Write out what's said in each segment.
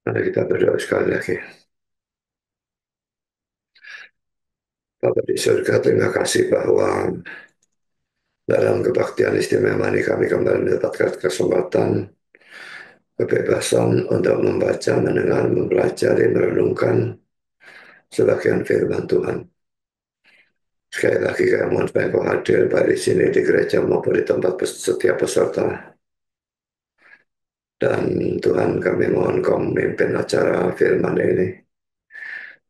Mari kita berdoa sekali lagi. Bapa di surga, terima kasih bahwa dalam kebaktian istimewa ini kami kembali mendapatkan kesempatan, kebebasan untuk membaca, mendengar, mempelajari, merenungkan sebagian firman Tuhan. Sekali lagi kami mohon supaya Engkau hadir baik di sini di gereja maupun di tempat setiap peserta. Dan Tuhan kami mohon Kau memimpin acara firman ini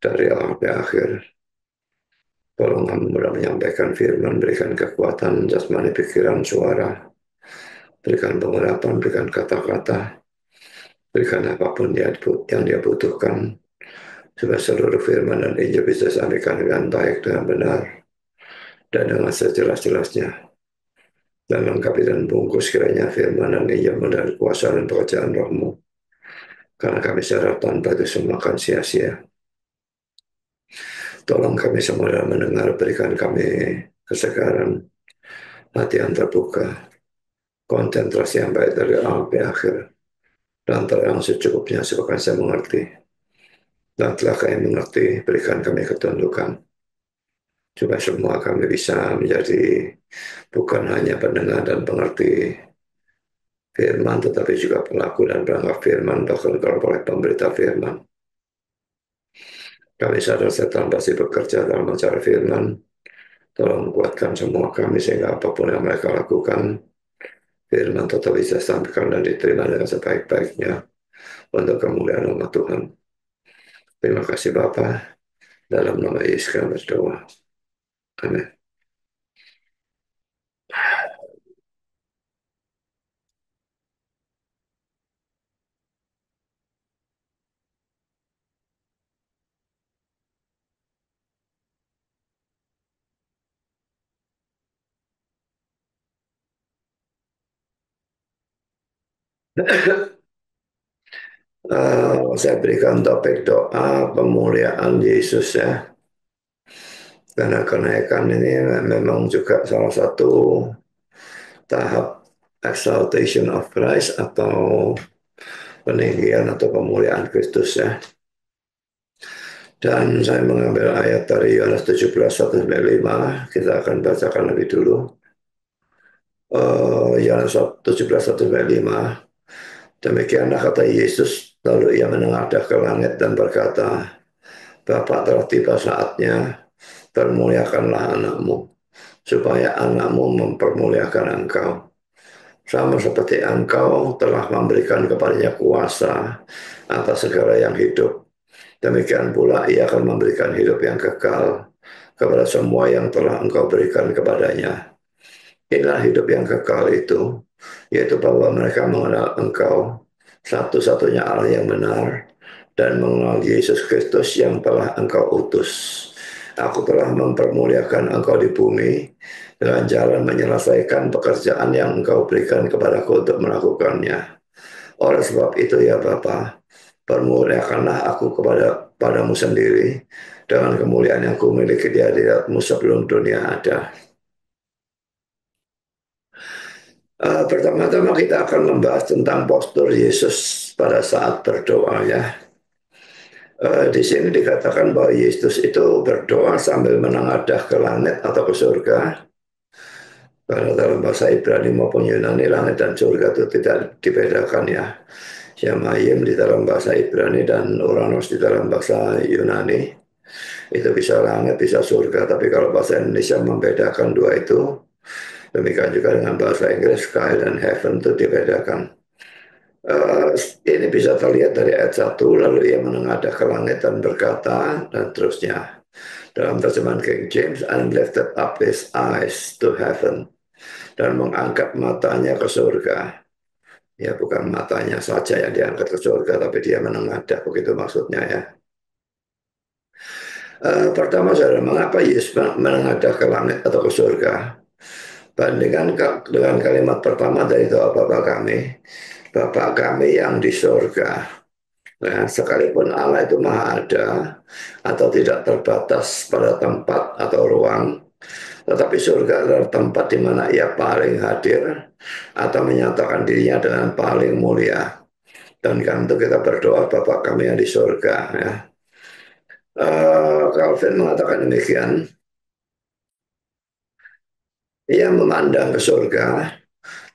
dari awal sampai akhir. Tolong hamba menyampaikan firman, berikan kekuatan jasmani, pikiran, suara, berikan pengharapan, berikan kata-kata, berikan apapun yang dia butuhkan, supaya seluruh firman dan Injil bisa disampaikan dengan baik, dengan benar, dan dengan sejelas-jelasnya. Dan lengkapi dan bungkus kiranya firman dan Injil mendapat kuasa dan pekerjaan rohmu. Karena kami sadar tanpa itu semua akan sia-sia. Tolong kami semua dalam mendengar, berikan kami kesegaran, hati yang terbuka, konsentrasi yang baik dari awal sampai akhir, dan terang secukupnya sebabkan saya mengerti. Dan telah kami mengerti, berikan kami ketundukan, supaya semua kami bisa menjadi bukan hanya pendengar dan pengerti firman, tetapi juga pelaku dan pelanggar firman, bahkan kalau boleh pemberita firman. Kami sadar setan pasti bekerja dalam acara firman. Tolong kuatkan semua kami sehingga apapun yang mereka lakukan, firman tetap bisa sampaikan dan diterima dengan sebaik-baiknya untuk kemuliaan nama Tuhan. Terima kasih Bapa, dalam nama Yesus kami berdoa. Amin. Saya berikan topik doa pemuliaan Yesus ya. Karena kenaikan ini memang juga salah satu tahap exaltation of Christ atau peninggian atau pemuliaan Kristus ya. Dan saya mengambil ayat dari Yohanes 17:1-5. Kita akan bacakan lebih dulu. Yohanes 17:1-5. Demikianlah kata Yesus, lalu ia menengadah ke langit dan berkata, Bapa, telah tiba saatnya, permuliakanlah anakmu, supaya anakmu mempermuliakan engkau. Sama seperti engkau telah memberikan kepadanya kuasa atas segala yang hidup, demikian pula ia akan memberikan hidup yang kekal kepada semua yang telah engkau berikan kepadanya. Inilah hidup yang kekal itu, yaitu bahwa mereka mengenal engkau, satu-satunya Allah yang benar, dan mengenal Yesus Kristus yang telah engkau utus. Aku telah mempermuliakan engkau di bumi dengan jalan menyelesaikan pekerjaan yang engkau berikan kepadaku untuk melakukannya. Oleh sebab itu ya Bapa, permuliakanlah aku padamu sendiri dengan kemuliaan yang kumiliki di hadiratmu sebelum dunia ada. Pertama-tama kita akan membahas tentang postur Yesus pada saat berdoa ya. Di sini dikatakan bahwa Yesus itu berdoa sambil menengadah ke langit atau ke surga. Karena dalam bahasa Ibrani maupun Yunani, langit dan surga itu tidak dibedakan ya. Shamayim di dalam bahasa Ibrani dan Uranos di dalam bahasa Yunani. Itu bisa langit, bisa surga. Tapi kalau bahasa Indonesia membedakan dua itu, demikian juga dengan bahasa Inggris, sky dan heaven itu dibedakan. Uh, ini bisa terlihat dari ayat 1, lalu ia menengadah ke langit dan berkata, dan terusnya. Dalam terjemahan King James, and lifted up his eyes to heaven, dan mengangkat matanya ke surga. Ya, bukan matanya saja yang diangkat ke surga, tapi dia menengadah, begitu maksudnya ya. Pertama, saudara, mengapa Yesus menengadah ke langit atau ke surga? Bandingkan dengan kalimat pertama dari doa Bapa kami, Bapa kami yang di surga. Nah, sekalipun Allah itu maha ada atau tidak terbatas pada tempat atau ruang, tetapi surga adalah tempat di mana ia paling hadir atau menyatakan dirinya dengan paling mulia. Dan kan itu kita berdoa Bapa kami yang di surga ya. Calvin mengatakan demikian, ia memandang ke surga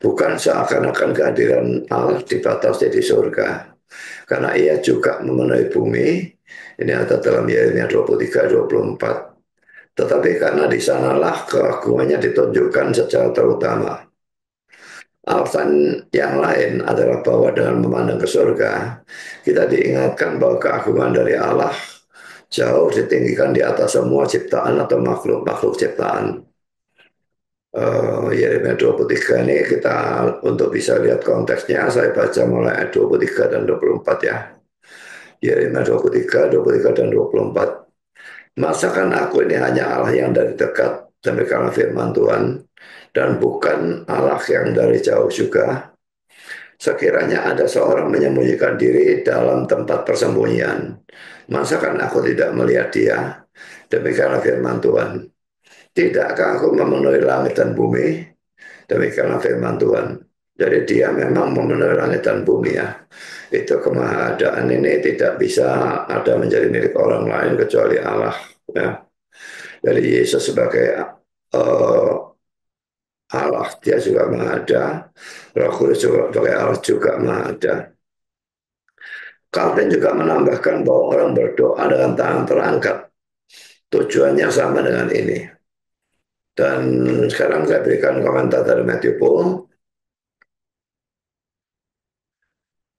bukan seakan-akan kehadiran Allah dibatasi di surga, karena ia juga memenuhi bumi. Ini ada dalam Yeremia 23-24. Tetapi karena di sanalah keagungannya ditunjukkan secara terutama. Alasan yang lain adalah bahwa dengan memandang ke surga, kita diingatkan bahwa keagungan dari Allah jauh ditinggikan di atas semua ciptaan atau makhluk-makhluk ciptaan. Yeremia 23 ini kita untuk bisa lihat konteksnya, saya baca mulai ayat 23 dan 24 ya. Yeremia 23, 23 dan 24. Masakan aku ini hanya Allah yang dari dekat, demikianlah firman Tuhan, dan bukan Allah yang dari jauh juga. Sekiranya ada seorang menyembunyikan diri dalam tempat persembunyian, masakan aku tidak melihat dia? Demikianlah firman Tuhan. Tidakkah aku memenuhi langit dan bumi? Demikianlah firman Tuhan. Jadi dia memang memenuhi langit dan bumi ya. Itu kemahadaan ini tidak bisa ada menjadi milik orang lain kecuali Allah ya. Jadi Yesus sebagai uh, Allah, dia juga maha ada. Roh Kudus juga sebagai Allah juga maha ada. Calvin juga menambahkan bahwa orang berdoa dengan tangan terangkat. Tujuannya sama dengan ini. Dan sekarang saya berikan komentar dari Matthew Paul.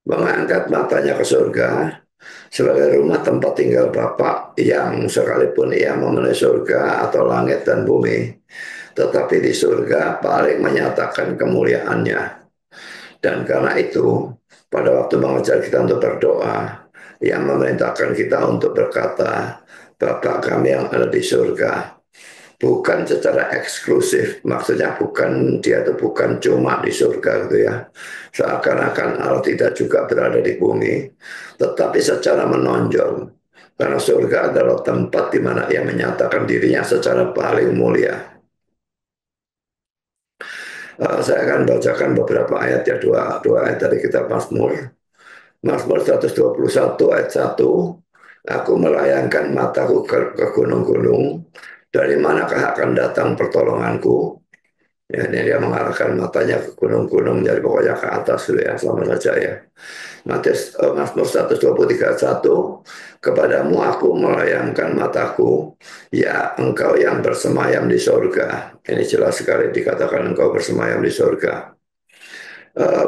Mengangkat matanya ke surga sebagai rumah tempat tinggal Bapa yang sekalipun ia memenuhi surga atau langit dan bumi, tetapi di surga paling menyatakan kemuliaannya. Dan karena itu, pada waktu mengajar kita untuk berdoa, ia memerintahkan kita untuk berkata, Bapa kami yang ada di surga, bukan secara eksklusif, maksudnya bukan dia itu bukan cuma di surga gitu ya, seakan-akan Allah tidak juga berada di bumi, tetapi secara menonjol, karena surga adalah tempat di mana ia menyatakan dirinya secara paling mulia. Saya akan bacakan beberapa ayat ya, dua ayat dari kitab Mazmur. Mazmur 121 ayat 1. Aku melayangkan mataku ke gunung-gunung, dari manakah akan datang pertolonganku? Ya, ini dia mengarahkan matanya ke gunung-gunung, jadi pokoknya ke atas dulu ya, sama saja ya. Mazmur 123 ayat 1. Kepadamu aku melayangkan mataku, ya engkau yang bersemayam di surga. Ini jelas sekali dikatakan engkau bersemayam di surga.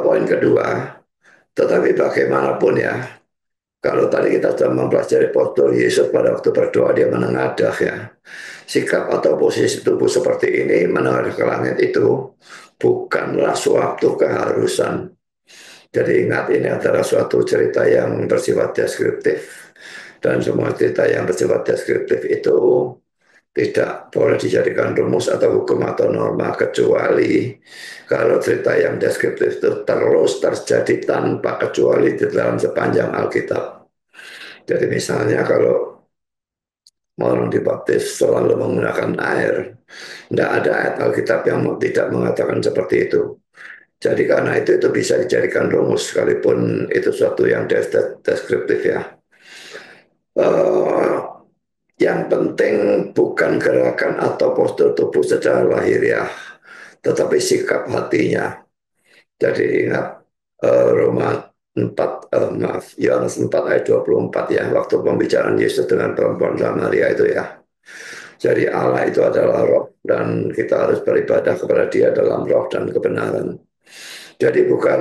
Poin kedua, tetapi bagaimanapun ya, kalau tadi kita sudah mempelajari postur Yesus pada waktu berdoa, dia menengadah ya. Sikap atau posisi tubuh seperti ini menengadah ke langit itu bukanlah suatu keharusan. Jadi ingat, ini adalah suatu cerita yang bersifat deskriptif. Dan semua cerita yang bersifat deskriptif itu tidak boleh dijadikan rumus atau hukum atau norma, kecuali kalau cerita yang deskriptif itu terus terjadi tanpa kecuali di dalam sepanjang Alkitab. Jadi misalnya kalau orang dibaptis selalu menggunakan air, tidak ada ayat Alkitab yang tidak mengatakan seperti itu. Jadi karena itu bisa dijadikan rumus sekalipun itu suatu yang deskriptif ya. Uh, yang penting bukan gerakan atau postur tubuh secara lahiriah, tetapi sikap hatinya. Jadi ingat Roma 4, maaf, Yohanes 4 ayat 24 ya, waktu pembicaraan Yesus dengan perempuan Samaria itu ya. Jadi Allah itu adalah roh dan kita harus beribadah kepada dia dalam roh dan kebenaran. Jadi bukan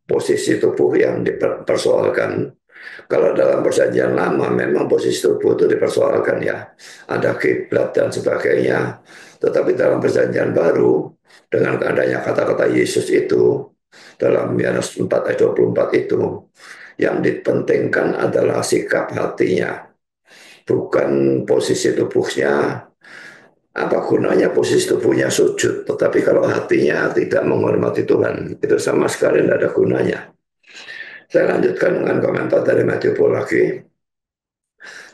posisi tubuh yang dipersoalkan. Kalau dalam perjanjian lama memang posisi tubuh itu dipersoalkan ya. Ada kiblat dan sebagainya. Tetapi dalam perjanjian baru, dengan adanya kata-kata Yesus itu, dalam Yohanes 4 ayat 24 itu, yang dipentingkan adalah sikap hatinya. Bukan posisi tubuhnya. Apa gunanya posisi tubuhnya sujud, tetapi kalau hatinya tidak menghormati Tuhan, itu sama sekali tidak ada gunanya. Saya lanjutkan dengan komentar dari Matthew Paul lagi.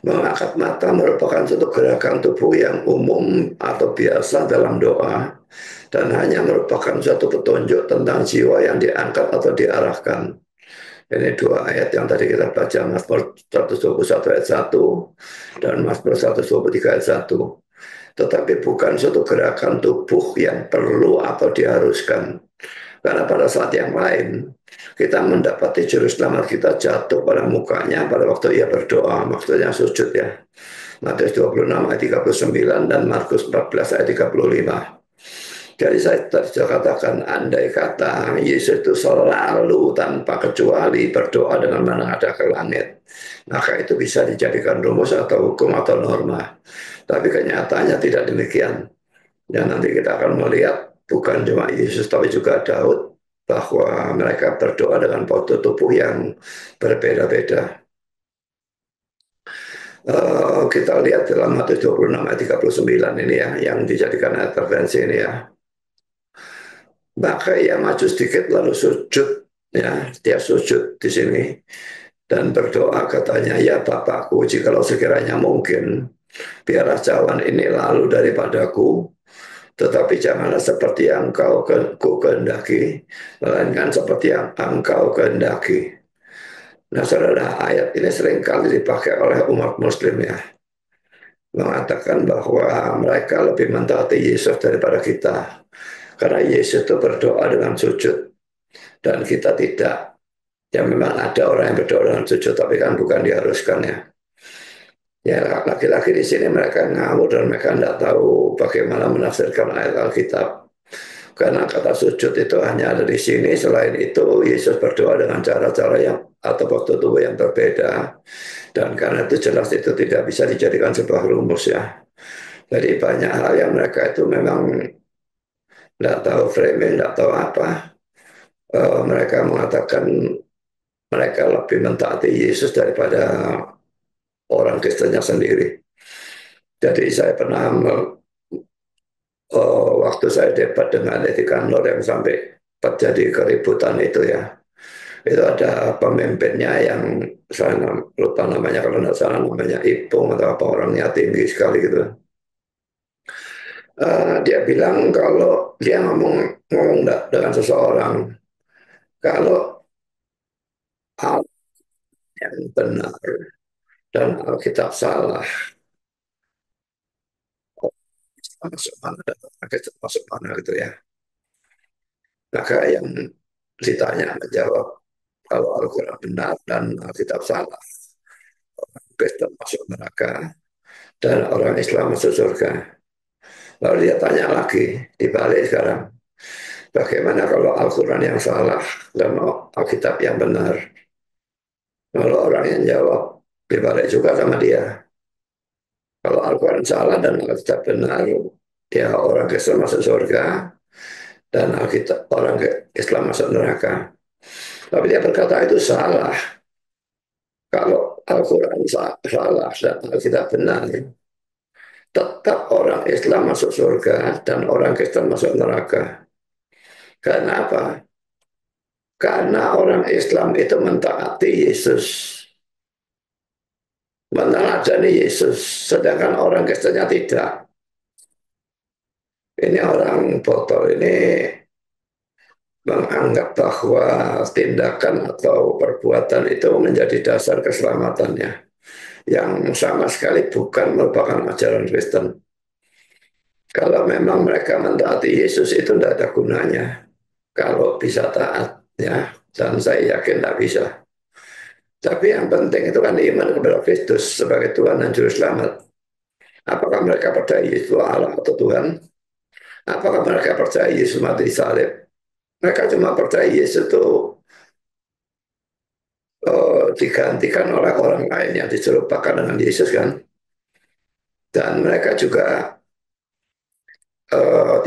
Mengangkat mata merupakan suatu gerakan tubuh yang umum atau biasa dalam doa, dan hanya merupakan suatu petunjuk tentang jiwa yang diangkat atau diarahkan. Ini dua ayat yang tadi kita baca, Mazmur 121 ayat 1 dan Mazmur 123 ayat 1. Tetapi bukan suatu gerakan tubuh yang perlu atau diharuskan. Karena pada saat yang lain, kita mendapati juru selamat kita jatuh pada mukanya pada waktu ia berdoa, maksudnya sujud ya. Matius 26 ayat 39 dan Markus 14 ayat 35. Jadi saya tadi sudah katakan, andai kata Yesus itu selalu tanpa kecuali berdoa dengan menghadap ke langit, maka itu bisa dijadikan rumus atau hukum atau norma. Tapi kenyataannya tidak demikian. Dan nanti kita akan melihat bukan cuma Yesus tapi juga Daud, bahwa mereka berdoa dengan postur tubuh yang berbeda-beda. Kita lihat dalam Matius 26 ayat 39 ini ya, yang dijadikan intervensi ini ya. Maka ia maju sedikit lalu sujud, ya, dia sujud di sini dan berdoa, katanya, ya Bapakku, jikalau sekiranya mungkin, biarlah cawan ini lalu daripadaku, tetapi janganlah seperti yang engkau kehendaki, melainkan seperti yang engkau kehendaki. Nah, saudara, ayat ini seringkali dipakai oleh umat Muslim ya, mengatakan bahwa mereka lebih mentaati Yesus daripada kita, karena Yesus itu berdoa dengan sujud dan kita tidak. Ya memang ada orang yang berdoa dengan sujud, tapi kan bukan diharuskan ya. Ya laki-laki di sini mereka ngawur dan mereka tidak tahu bagaimana menafsirkan ayat Alkitab. Karena kata sujud itu hanya ada di sini. Selain itu Yesus berdoa dengan cara-cara yang atau waktu tubuh yang berbeda. Dan karena itu jelas itu tidak bisa dijadikan sebuah rumus ya. Jadi banyak hal yang mereka itu memang tidak tahu framing, tidak tahu apa. Mereka mengatakan mereka lebih mentaati Yesus daripada orang Kristennya sendiri. Jadi saya pernah waktu saya debat dengan Edi Kantor yang sampai terjadi keributan itu ya. Itu ada pemimpinnya yang saya lupa namanya, kalau tidak salah namanya Ipung atau apa, orangnya tinggi sekali gitu. Dia bilang kalau dia ngomong dengan seseorang, kalau Al yang benar dan Alkitab salah, masuk mana dan Alkitab masuk mana gitu ya. Maka yang ditanya menjawab, kalau Al-Quran benar dan Alkitab salah, Kristen masuk neraka dan orang Islam masuk surga. Lalu dia tanya lagi, dibalik sekarang, bagaimana kalau Al-Quran yang salah dan Alkitab yang benar? Lalu orang yang jawab, dibalik juga sama dia. Kalau Al-Quran salah dan Alkitab benar, ya orang Kristen masuk surga dan Alkitab orang Islam masuk neraka. Tapi dia berkata itu salah. Kalau Al-Quran salah dan Alkitab benar, tetap orang Islam masuk surga dan orang Kristen masuk neraka. Karena apa? Karena orang Islam itu mentaati Yesus, meneladani Yesus, sedangkan orang Kristennya tidak. Ini orang botol ini menganggap bahwa tindakan atau perbuatan itu menjadi dasar keselamatannya, yang sama sekali bukan merupakan ajaran Kristen. Kalau memang mereka mentaati Yesus itu tidak ada gunanya. Kalau bisa taat, ya, dan saya yakin tidak bisa. Tapi yang penting itu kan iman kepada Kristus sebagai Tuhan dan Juru Selamat. Apakah mereka percaya Yesus Allah atau Tuhan? Apakah mereka percaya Yesus mati di salib? Mereka cuma percaya Yesus itu digantikan oleh orang lain yang diserupakan dengan Yesus kan. Dan mereka juga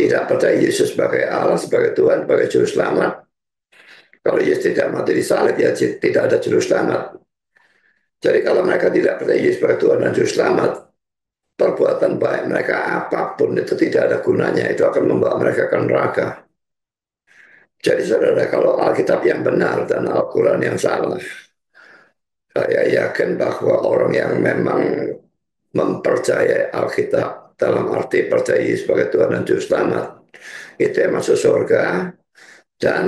tidak percaya Yesus sebagai Allah, sebagai Tuhan, sebagai Juru Selamat. Kalau Yesus tidak mati di salib, ya tidak ada Juru Selamat. Jadi kalau mereka tidak percaya Yesus sebagai Tuhan dan Juru Selamat, perbuatan baik mereka apapun itu tidak ada gunanya. Itu akan membawa mereka ke neraka. Jadi saudara, kalau Alkitab yang benar dan Al-Quran yang salah, saya yakin bahwa orang yang memang mempercayai Alkitab dalam arti percaya Yesus sebagai Tuhan dan Juru Selamat, itu yang masuk surga, dan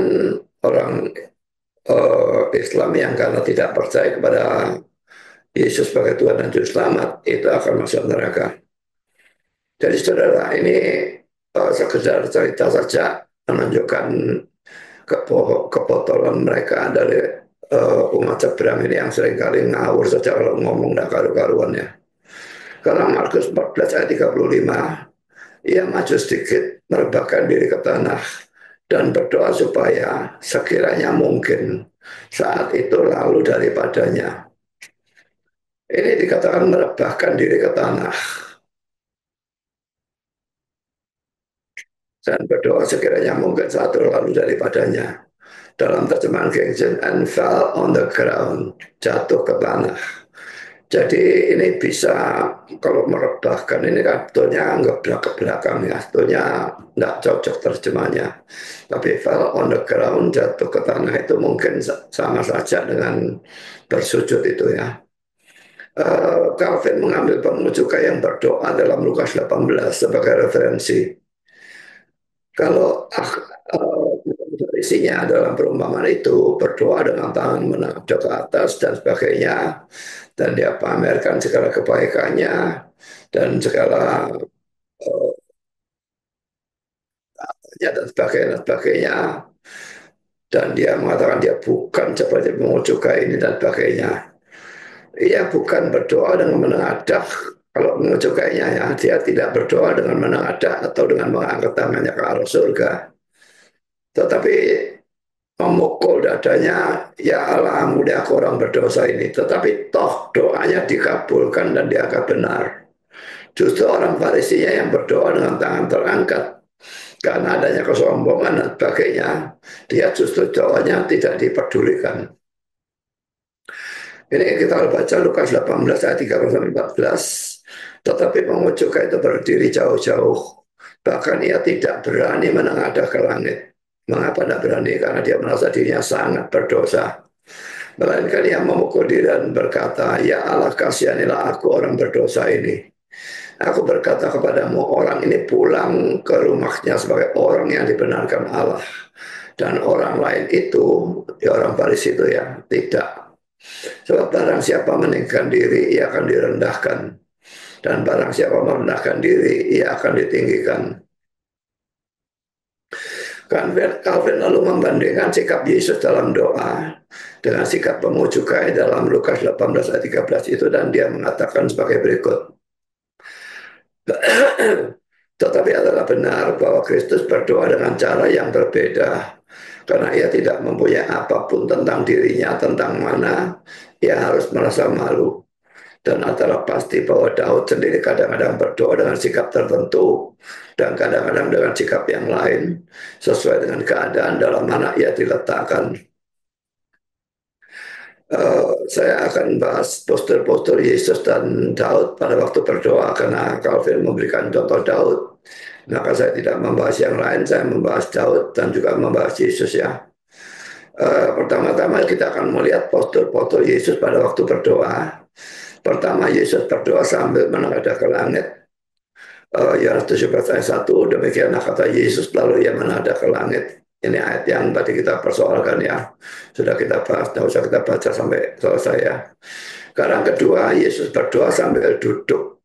orang Islam yang karena tidak percaya kepada Yesus sebagai Tuhan dan Juru Selamat itu akan masuk neraka. Jadi saudara ini sekedar cerita saja menunjukkan kepotolan mereka dari umat seberang ini yang seringkali ngawur saja kalau ngomong tidak karu-karuan ya. Karena Markus 14 ayat 35, ia maju sedikit merebahkan diri ke tanah dan berdoa supaya sekiranya mungkin saat itu lalu daripadanya. Ini dikatakan merebahkan diri ke tanah dan berdoa sekiranya mungkin saat itu lalu daripadanya. Dalam terjemahan King James, and fell on the ground, jatuh ke tanah. Jadi ini bisa, kalau merebahkan ini kan sebetulnya ngebrak ke belakang ya, sebetulnya nggak cocok terjemahnya. Tapi fell on the ground, jatuh ke tanah itu mungkin sama saja dengan bersujud itu ya. Calvin mengambil pemucukai yang berdoa dalam Lukas 18 sebagai referensi. Kalau isinya dalam perumpamaan itu berdoa dengan tangan menaduk ke atas dan sebagainya, dan dia pamerkan segala kebaikannya dan segala dan sebagainya, dan dia mengatakan dia bukan seperti mengucut cukai ini dan sebagainya. Ia bukan berdoa dengan menengadah. Kalau mengucut cukainya ya, dia tidak berdoa dengan menengadah atau dengan mengangkat tangannya ke arah surga, tetapi memukul dadanya, ya Allah ampuni aku orang berdosa ini. Tetapi toh doanya dikabulkan dan dianggap benar. Justru orang Farisinya yang berdoa dengan tangan terangkat karena adanya kesombongan dan sebagainya, dia justru doanya tidak dipedulikan. Ini kita baca Lukas 18 ayat 13-14. Tetapi pengucuka itu berdiri jauh-jauh. Bahkan ia tidak berani menengadah ke langit. Mengapa tidak berani? Karena dia merasa dirinya sangat berdosa. Melainkan ia memukul diri dan berkata, ya Allah kasihanilah aku orang berdosa ini. Aku berkata kepadamu, orang ini pulang ke rumahnya sebagai orang yang dibenarkan Allah. Dan orang lain itu, ya orang Farisi itu ya, tidak. Sebab barang siapa meninggikan diri, ia akan direndahkan. Dan barang siapa merendahkan diri, ia akan ditinggikan. Calvin lalu membandingkan sikap Yesus dalam doa dengan sikap pemujukai dalam Lukas 18 ayat 13 itu, dan dia mengatakan sebagai berikut. Tetapi adalah benar bahwa Kristus berdoa dengan cara yang berbeda. Karena ia tidak mempunyai apapun tentang dirinya, tentang mana ia harus merasa malu. Dan adalah pasti bahwa Daud sendiri kadang-kadang berdoa dengan sikap tertentu dan kadang-kadang dengan sikap yang lain sesuai dengan keadaan dalam mana ia diletakkan. Saya akan bahas postur-postur Yesus dan Daud pada waktu berdoa karena Calvin memberikan contoh Daud. Maka saya tidak membahas yang lain, saya membahas Daud dan juga membahas Yesus ya. Pertama-tama kita akan melihat postur-postur Yesus pada waktu berdoa. Pertama, Yesus berdoa sambil menengadah ke langit. Yohanes 17 ayat 1, demikianlah kata Yesus lalu ia menengadah ke langit. Ini ayat yang tadi kita persoalkan ya. Sudah kita bahas, tidak usah kita baca sampai selesai ya. Sekarang kedua, Yesus berdoa sambil duduk.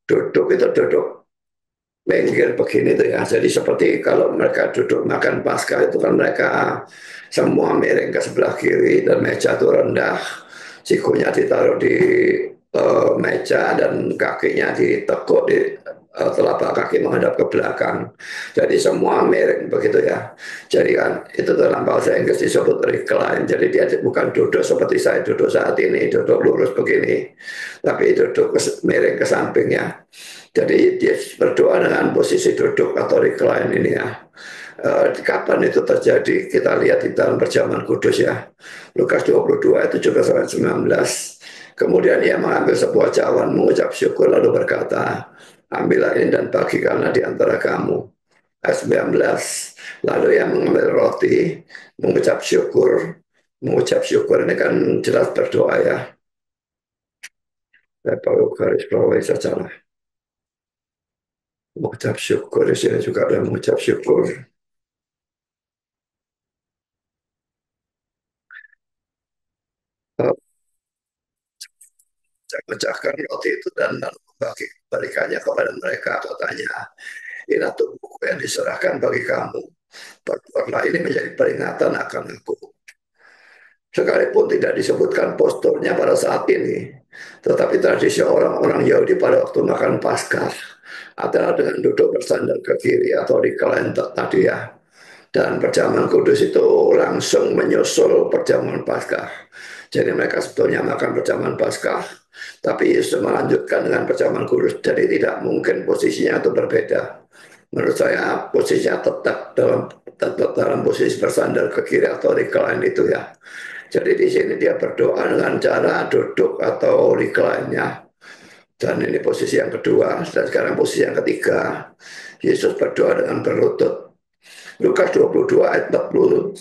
Duduk itu duduk minggir begini tuh ya. Jadi seperti kalau mereka duduk makan Paskah itu kan mereka semua miring ke sebelah kiri dan meja itu rendah. Sikunya ditaruh di meja dan kakinya ditekuk di telapak kaki menghadap ke belakang. Jadi semua miring begitu ya. Jadi kan itu dalam bahasa Inggris disebut recline. Jadi dia bukan duduk seperti saya duduk saat ini, duduk lurus begini, tapi duduk miring ke sampingnya. Jadi dia berdoa dengan posisi duduk atau recline ini ya. Kapan itu terjadi? Kita lihat di dalam perjamuan kudus ya. Lukas 22 itu juga sampai 19. Kemudian ia mengambil sebuah cawan, mengucap syukur lalu berkata, ambillah ini dan bagikanlah di antara kamu. Ayat 19. Lalu ia mengambil roti, mengucap syukur. Mengucap syukur ini kan jelas berdoa ya. Saya perlu garis bawahi saja lah. Mengucap syukur di sini juga ada mengucap syukur. eh, Pecahkan roti itu dan lalu balikannya kepada mereka, katanya, ini tubuhku yang diserahkan bagi kamu, perbuatlah ini menjadi peringatan akan aku. Sekalipun tidak disebutkan posturnya pada saat ini, tetapi tradisi orang-orang Yahudi pada waktu makan Paskah adalah dengan duduk bersandar ke kiri atau di kelentok tadi ya. Dan perjamuan kudus itu langsung menyusul perjamuan Paskah. Jadi mereka sebetulnya makan perjamuan Paskah, tapi Yesus melanjutkan dengan perjamuan kudus. Jadi tidak mungkin posisinya itu berbeda. Menurut saya posisinya tetap dalam posisi bersandar ke kiri atau recline itu ya. Jadi di sini dia berdoa dengan cara duduk atau recline-nya. Dan ini posisi yang kedua. Dan sekarang posisi yang ketiga. Yesus berdoa dengan berlutut. Lukas 22 ayat 41.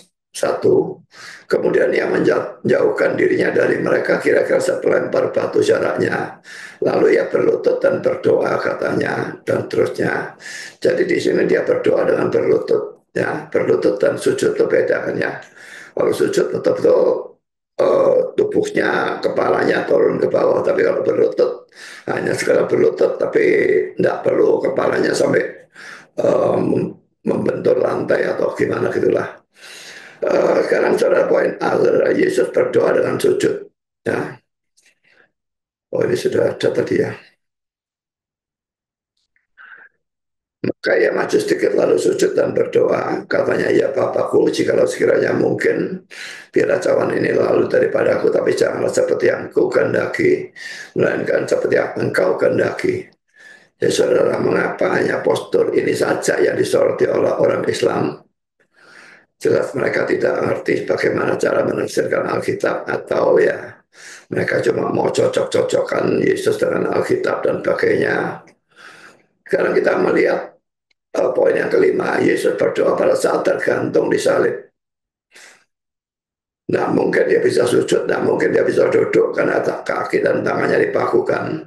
Kemudian ia menjauhkan dirinya dari mereka kira-kira sepelempar batu jaraknya. Lalu ia berlutut dan berdoa, katanya, dan terusnya. Jadi di sini dia berdoa dengan berlutut, ya, berlutut dan sujud itu beda kan ya. Kalau sujud betul-betul tubuhnya, kepalanya turun ke bawah, tapi kalau berlutut hanya sekadar berlutut, tapi tidak perlu kepalanya sampai uh, membentur lantai atau gimana gitulah. Sekarang saudara poin A, saudara, Yesus berdoa dengan sujud. Ya, oh ini sudah ada tadi ya. Maka ia maju sedikit lalu sujud dan berdoa. Katanya, ya Bapakku, jikalau sekiranya mungkin, biarlah cawan ini lalu daripada aku, tapi janganlah seperti yang ku kehendaki, melainkan seperti yang engkau kehendaki. Ya saudara, mengapa hanya postur ini saja yang disoroti oleh orang Islam? Jelas mereka tidak mengerti bagaimana cara menafsirkan Alkitab, atau ya mereka cuma mau cocok-cocokkan Yesus dengan Alkitab dan sebagainya. Sekarang kita melihat poin yang kelima, Yesus berdoa pada saat tergantung di salib. Nah mungkin dia bisa sujud, nah mungkin dia bisa duduk karena kaki dan tangannya dipakukan.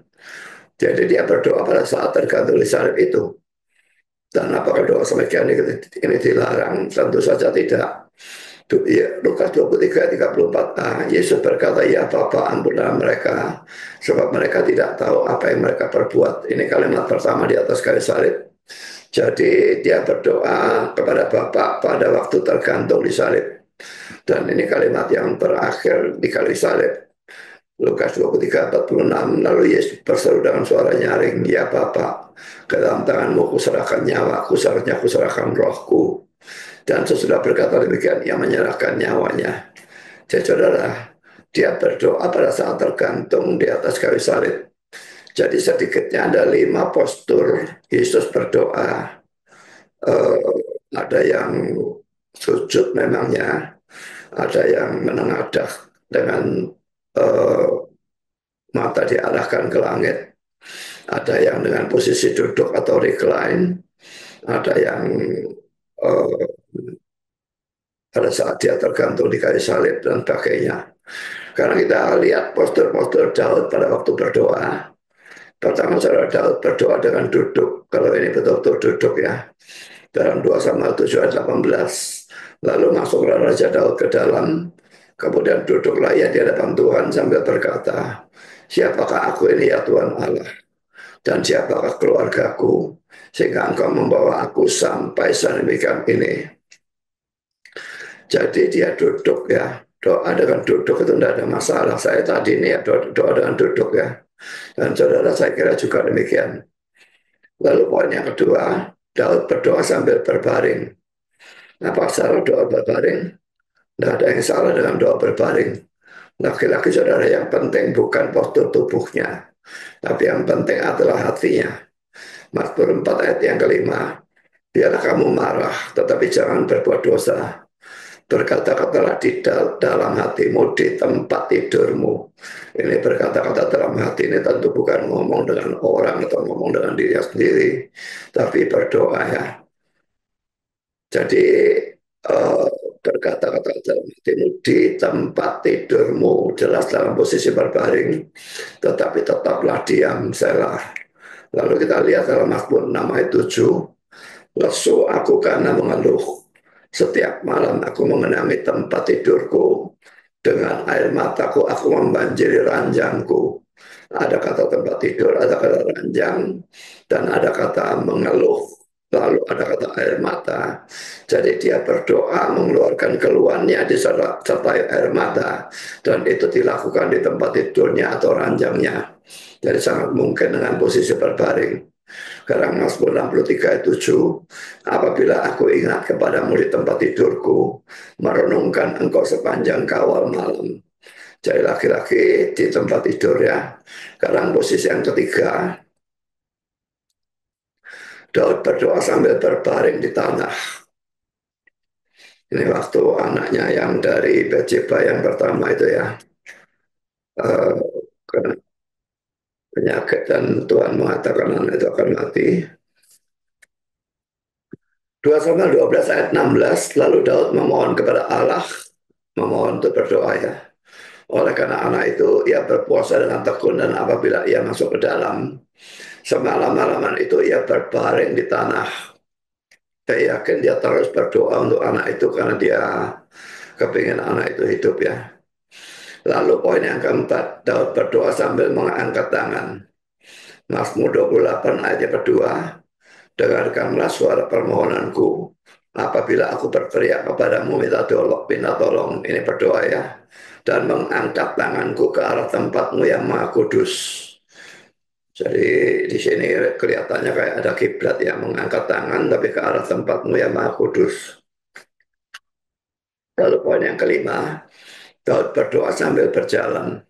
Jadi dia berdoa pada saat tergantung di salib itu. Dan apakah doa semakin ini dilarang? Tentu saja tidak. Ya, Lukas 23:34a, Yesus berkata, ya Bapa, ampunilah mereka, sebab mereka tidak tahu apa yang mereka perbuat. Ini kalimat pertama di atas kayu salib. Jadi dia berdoa kepada Bapa pada waktu tergantung di salib. Dan ini kalimat yang terakhir di kayu salib. Lukas 23:46, lalu Yesus berseru dengan suara nyaring, ya Bapa, ke dalam tanganmu kuserahkan nyawaku, seharusnya kuserahkan rohku. Dan sesudah berkata demikian, ia menyerahkan nyawanya. Jadi saudara, dia berdoa pada saat tergantung di atas kayu salib. Jadi sedikitnya ada 5 postur Yesus berdoa. Ada yang sujud memangnya, ada yang menengadah dengan eh, mata diarahkan ke langit, ada yang dengan posisi duduk atau recline, ada yang eh, pada saat dia tergantung di kayu salib dan sebagainya. Karena kita lihat postur-postur Daud pada waktu berdoa. Pertama saudara, Daud berdoa dengan duduk. Kalau ini betul-betul duduk ya. Dalam 2 Samuel 7 ayat 18. Lalu masuklah Raja Daud ke dalam. Kemudian duduklah ia di hadapan Tuhan sambil berkata, siapakah aku ini ya Tuhan Allah? Dan siapakah keluargaku? Sehingga engkau membawa aku sampai sedemikian ini. Jadi dia duduk ya. Doa dengan duduk itu tidak ada masalah. Saya tadi ini ya doa dengan duduk ya. Dan saudara saya kira juga demikian. Lalu poin yang kedua, Daud berdoa sambil berbaring. Apa salah doa berbaring? Tidak ada yang salah dengan doa berbaring. Laki-laki saudara, yang penting bukan postur tubuhnya, tapi yang penting adalah hatinya. Mazmur 4 ayat yang kelima, biarlah kamu marah, tetapi jangan berbuat dosa. Berkata-katalah di dalam hatimu, di tempat tidurmu. Ini berkata-kata dalam hati ini tentu bukan ngomong dengan orang atau ngomong dengan dirinya sendiri, tapi berdoa ya. Jadi eh, berkata-kata dalam hatimu di tempat tidurmu, jelas dalam posisi berbaring, tetapi tetaplah diam, selah. Lalu kita lihat dalam Mazmur 6 ayat 7, lesu aku karena mengeluh. Setiap malam aku mengenangi tempat tidurku. Dengan air mataku aku membanjiri ranjangku. Ada kata tempat tidur, ada kata ranjang, dan ada kata mengeluh. Lalu ada kata air mata. Jadi dia berdoa mengeluarkan keluhannya disertai air mata. Dan itu dilakukan di tempat tidurnya atau ranjangnya. Jadi sangat mungkin dengan posisi berbaring. Sekarang Mazmur 63 ayat 7, apabila aku ingat kepadamu di tempat tidurku, merenungkan engkau sepanjang kawal malam. Jadi laki-laki di tempat tidur ya. Sekarang posisi yang ketiga, Daud berdoa sambil berbaring di tanah. Ini waktu anaknya yang dari Betsheba yang pertama itu ya, kena penyakit dan Tuhan mengatakan anak itu akan mati. 2 Samuel 12 ayat 16, lalu Daud memohon kepada Allah, memohon untuk berdoa ya. Oleh karena anak itu ia berpuasa dengan tekun, dan apabila ia masuk ke dalam, semalam-malaman itu ia berbaring di tanah. Saya yakin dia terus berdoa untuk anak itu karena dia kepingin anak itu hidup ya. Lalu poin yang keempat, Daud berdoa sambil mengangkat tangan. Mazmur 28 ayat yang kedua, dengarkanlah suara permohonanku. Apabila aku berteriak kepadamu minta tolong, ini berdoa ya. Dan mengangkat tanganku ke arah tempatmu yang maha kudus. Jadi di sini kelihatannya kayak ada kiblat yang mengangkat tangan tapi ke arah tempatmu yang maha kudus. Lalu poin yang kelima, Daud berdoa sambil berjalan.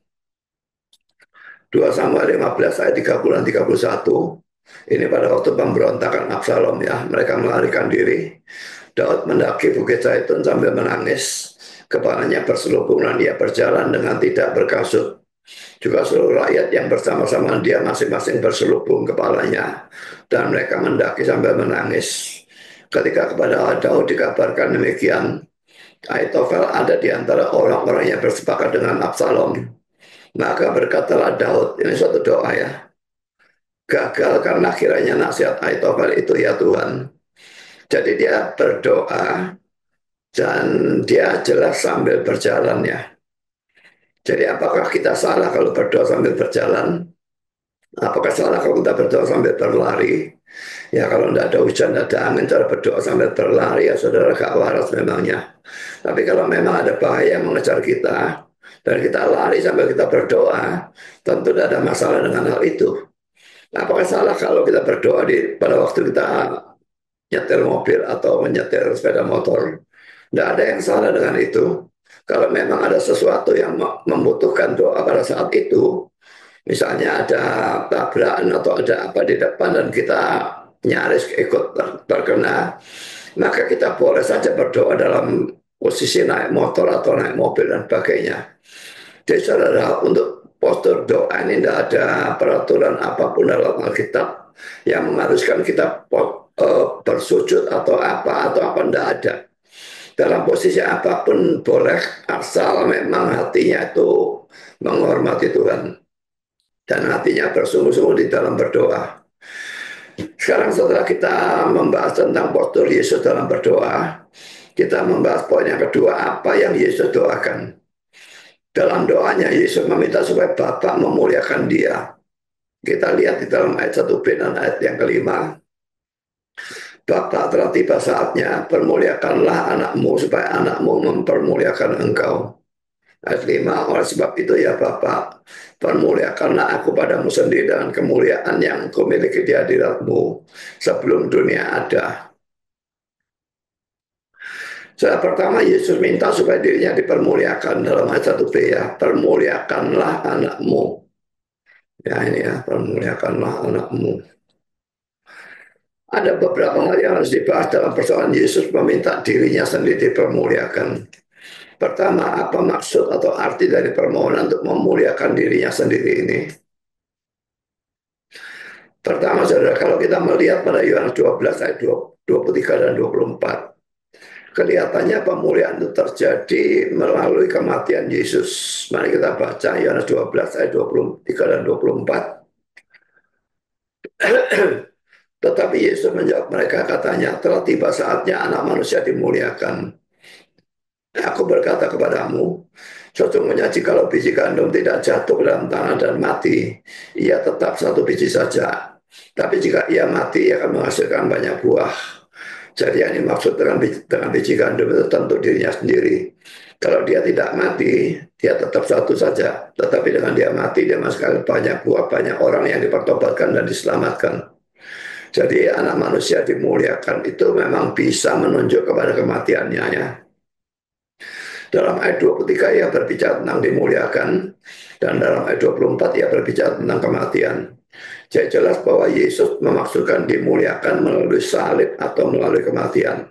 2 Samuel 15 ayat 30 dan 31. Ini pada waktu pemberontakan Absalom ya, mereka melarikan diri. Daud mendaki Bukit Zaitun sambil menangis. Kepalanya berselubung dan dia berjalan dengan tidak berkasut. Juga seluruh rakyat yang bersama-sama dia masing-masing berselubung kepalanya. Dan mereka mendaki sambil menangis. Ketika kepada Daud dikabarkan demikian, Ahitofel ada di antara orang-orang yang bersepakat dengan Absalom. Maka berkatalah Daud, ini suatu doa ya, gagal karena kiranya nasihat Ahitofel itu ya Tuhan. Jadi dia berdoa dan dia jelas sambil berjalan ya. Jadi apakah kita salah kalau berdoa sambil berjalan? Apakah salah kalau kita berdoa sambil berlari? Ya kalau tidak ada hujan, tidak ada angin, cara berdoa sambil berlari ya saudara gak waras memangnya. Tapi kalau memang ada bahaya yang mengejar kita, dan kita lari sambil kita berdoa, tentu tidak ada masalah dengan hal itu. Apakah salah kalau kita berdoa pada waktu kita nyetir mobil atau menyetir sepeda motor? Tidak ada yang salah dengan itu. Kalau memang ada sesuatu yang membutuhkan doa pada saat itu, misalnya ada tabrakan atau ada apa di depan dan kita nyaris ikut terkena, maka kita boleh saja berdoa dalam posisi naik motor atau naik mobil dan sebagainya. Jadi saudara, untuk postur doa ini tidak ada peraturan apapun dalam Alkitab yang mengharuskan kita bersujud atau apa tidak ada. Dalam posisi apapun boleh, asal memang hatinya itu menghormati Tuhan dan hatinya bersungguh-sungguh di dalam berdoa. Sekarang setelah kita membahas tentang postur Yesus dalam berdoa, kita membahas poin yang kedua, apa yang Yesus doakan. Dalam doanya Yesus meminta supaya Bapa memuliakan dia. Kita lihat di dalam ayat 1b dan ayat yang kelima. Bapa, telah tiba saatnya, permuliakanlah anakmu supaya anakmu mempermuliakan engkau. Ayat 5, oleh sebab itu ya Bapa, permuliakanlah aku padamu sendiri dengan kemuliaan yang kau miliki di hadiratmu sebelum dunia ada. Saat pertama Yesus minta supaya dirinya dipermuliakan dalam ayat 1b ya, permuliakanlah anakmu. Ya ini ya, permuliakanlah anakmu. Ada beberapa hal yang harus dibahas dalam persoalan Yesus meminta dirinya sendiri dipermuliakan. Pertama, apa maksud atau arti dari permohonan untuk memuliakan dirinya sendiri ini? Pertama, saudara, kalau kita melihat pada Yohanes 12 ayat 23 dan 24, kelihatannya pemuliaan itu terjadi melalui kematian Yesus. Mari kita baca Yohanes 12 ayat 23 dan 24. Tetapi Yesus menjawab mereka, katanya, telah tiba saatnya anak manusia dimuliakan. Aku berkata kepadamu, Sesungguhnya jikalau biji gandum tidak jatuh ke dalam tanah dan mati, ia tetap satu biji saja. Tapi jika ia mati, ia akan menghasilkan banyak buah. Jadi yang dimaksud dengan biji gandum itu tentu dirinya sendiri. Kalau dia tidak mati, dia tetap satu saja. Tetapi dengan dia mati, dia menghasilkan banyak buah, banyak orang yang dipertobatkan dan diselamatkan. Jadi anak manusia dimuliakan itu memang bisa menunjuk kepada kematiannya ya. Dalam ayat 23 ia berbicara tentang dimuliakan, dan dalam ayat 24 ia berbicara tentang kematian. Jadi jelas bahwa Yesus memaksudkan dimuliakan melalui salib atau melalui kematian.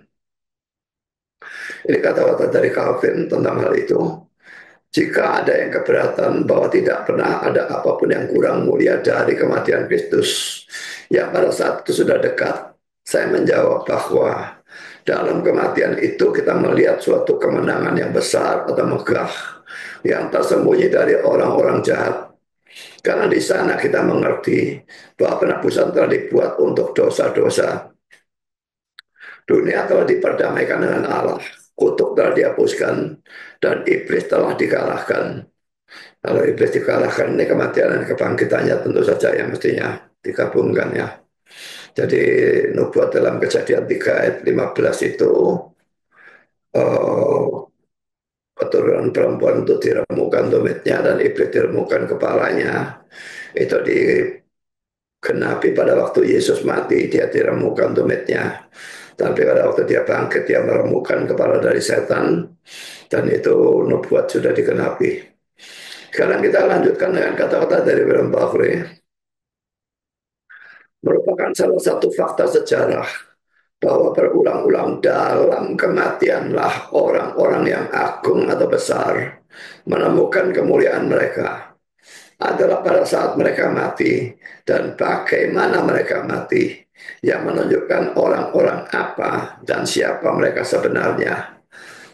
Ini kata-kata dari Calvin tentang hal itu. Jika ada yang keberatan bahwa tidak pernah ada apapun yang kurang mulia dari kematian Kristus yang pada saat itu sudah dekat, saya menjawab bahwa dalam kematian itu kita melihat suatu kemenangan yang besar atau megah yang tersembunyi dari orang-orang jahat. Karena di sana kita mengerti bahwa penebusan telah dibuat untuk dosa-dosa. Dunia telah diperdamaikan dengan Allah, kutuk telah dihapuskan, dan iblis telah dikalahkan. Kalau iblis dikalahkan, ini kematian dan kebangkitannya tentu saja yang mestinya digabungkan ya. Jadi nubuat dalam Kejadian 3 ayat 15 itu uh, keturunan perempuan itu diremukkan tumitnya dan iblis diremukkan kepalanya. Itu digenapi pada waktu Yesus mati, dia diremukkan tumitnya. Tapi pada waktu dia bangkit, dia meremukkan kepala dari setan, dan itu nubuat sudah digenapi. Sekarang kita lanjutkan dengan kata-kata dari William Buckley, merupakan salah satu fakta sejarah bahwa berulang-ulang dalam kematianlah orang-orang yang agung atau besar menemukan kemuliaan mereka adalah pada saat mereka mati dan bagaimana mereka mati yang menunjukkan orang-orang apa dan siapa mereka sebenarnya.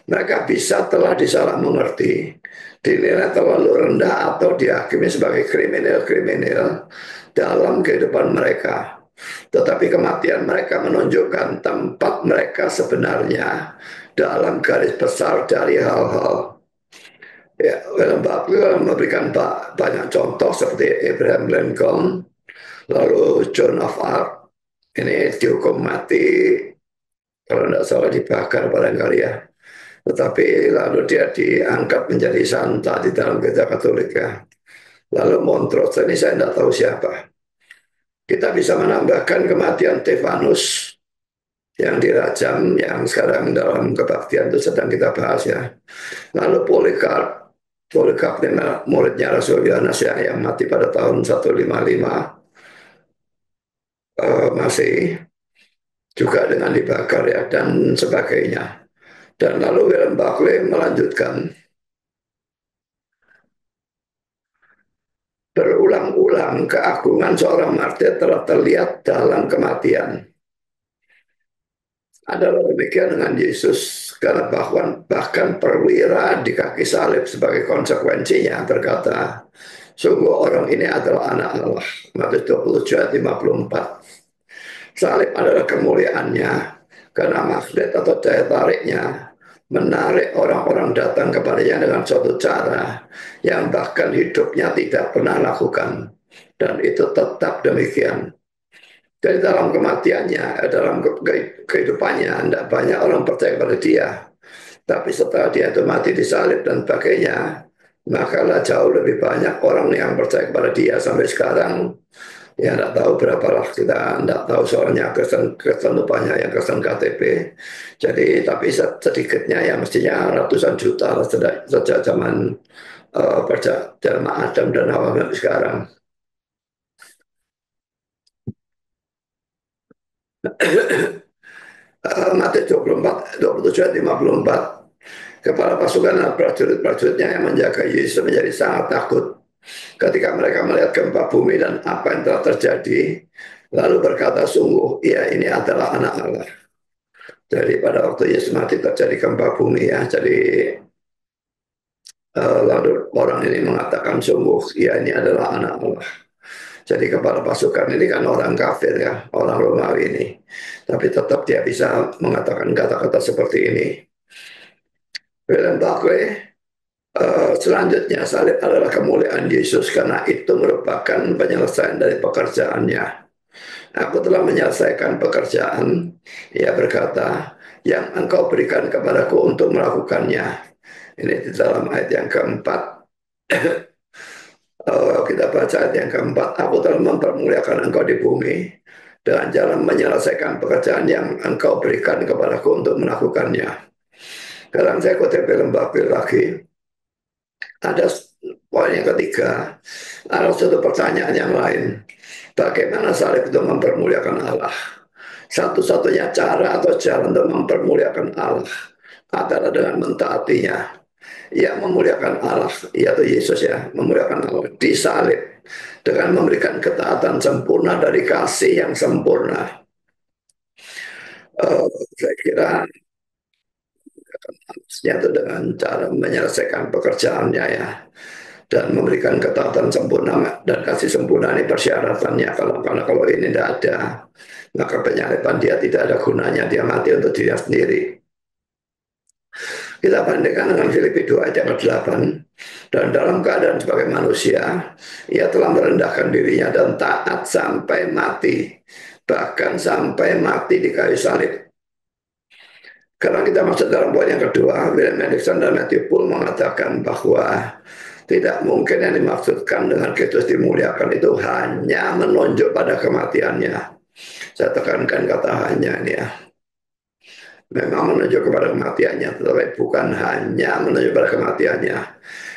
Mereka bisa telah disalah mengerti, dinilai terlalu rendah atau dihakimi sebagai kriminal-kriminal dalam kehidupan mereka. Tetapi kematian mereka menunjukkan tempat mereka sebenarnya dalam garis besar dari hal-hal. Ya, William Buckley memberikan banyak contoh seperti Abraham Lincoln, lalu Joan of Arc, ini dihukum mati, kalau tidak salah dibakar barangkali ya. Tetapi lalu dia diangkat menjadi santa di dalam gereja Katolik ya. Lalu Montrose ini saya tidak tahu siapa. Kita bisa menambahkan kematian Stefanus yang dirajam, yang sekarang dalam kebaktian itu sedang kita bahas ya. Lalu Polycarp, Polycarp ini muridnya Rasul Yohanes ya, yang mati pada tahun 155 Masehi, juga dengan dibakar ya, dan sebagainya. Dan lalu William Buckley melanjutkan, berulang-ulang keagungan seorang martir telah terlihat dalam kematian. Adalah demikian dengan Yesus, karena bahkan perwira di kaki salib sebagai konsekuensinya berkata, sungguh orang ini adalah anak Allah. Matius 27 ayat 54. Salib adalah kemuliaannya karena magnet atau daya tariknya menarik orang-orang datang kepadanya dengan suatu cara yang bahkan hidupnya tidak pernah lakukan, dan itu tetap demikian. Jadi dalam kematiannya, dalam kehidupannya, tidak banyak orang percaya kepada dia. Tapi setelah dia itu mati disalib dan sebagainya, maka jauh lebih banyak orang yang percaya kepada dia sampai sekarang. Ya tidak tahu berapa lah, kita tidak tahu soalnya Kristen banyak yang Kristen KTP. Jadi tapi sedikitnya ya mestinya ratusan juta lah sejak zaman zaman Adam dan Hawa sekarang. Matius 24, 27, 54. Kepala pasukan dan prajurit-prajuritnya yang menjaga Yesus menjadi sangat takut ketika mereka melihat gempa bumi dan apa yang telah terjadi. Lalu berkata, sungguh, ia ini adalah anak Allah. Jadi pada waktu Yesus mati terjadi gempa bumi ya. Jadi lalu orang ini mengatakan, sungguh, ia ini adalah anak Allah. Jadi kepala pasukan ini kan orang kafir ya, orang Romawi ini. Tapi tetap dia bisa mengatakan kata-kata seperti ini. William Buckley Selanjutnya salib adalah kemuliaan Yesus karena itu merupakan penyelesaian dari pekerjaannya. Aku telah menyelesaikan pekerjaan, ia berkata, yang engkau berikan kepadaku untuk melakukannya. Ini di dalam ayat yang keempat. Kita baca ayat yang keempat. Aku telah mempermuliakan engkau di bumi dengan jalan menyelesaikan pekerjaan yang engkau berikan kepadaku untuk melakukannya. Sekarang saya kutip film Babel lagi. Ada poin yang ketiga, ada satu pertanyaan yang lain. Bagaimana salib itu mempermuliakan Allah? Satu-satunya cara atau jalan untuk mempermuliakan Allah adalah dengan mentaatinya. Ia memuliakan Allah, yaitu Yesus ya, memuliakan Allah di salib dengan memberikan ketaatan sempurna dari kasih yang sempurna. Saya kira itu dengan cara menyelesaikan pekerjaannya ya, dan memberikan ketaatan sempurna, dan kasih sempurna ini persyaratannya. Karena kalau ini tidak ada, maka penyaliban dia tidak ada gunanya, dia mati untuk dirinya sendiri. Kita bandingkan dengan Filipi 2 ayat yang ke-8. Dan dalam keadaan sebagai manusia, ia telah merendahkan dirinya dan taat sampai mati, bahkan sampai mati di kayu salib. Karena kita masuk dalam poin yang kedua, William Hendrickson dan Matthew Poole mengatakan bahwa tidak mungkin yang dimaksudkan dengan Kristus dimuliakan itu hanya menunjuk pada kematiannya. Saya tekankan kata hanya ini ya. Memang menunjuk kepada kematiannya, tetapi bukan hanya menunjuk pada kematiannya.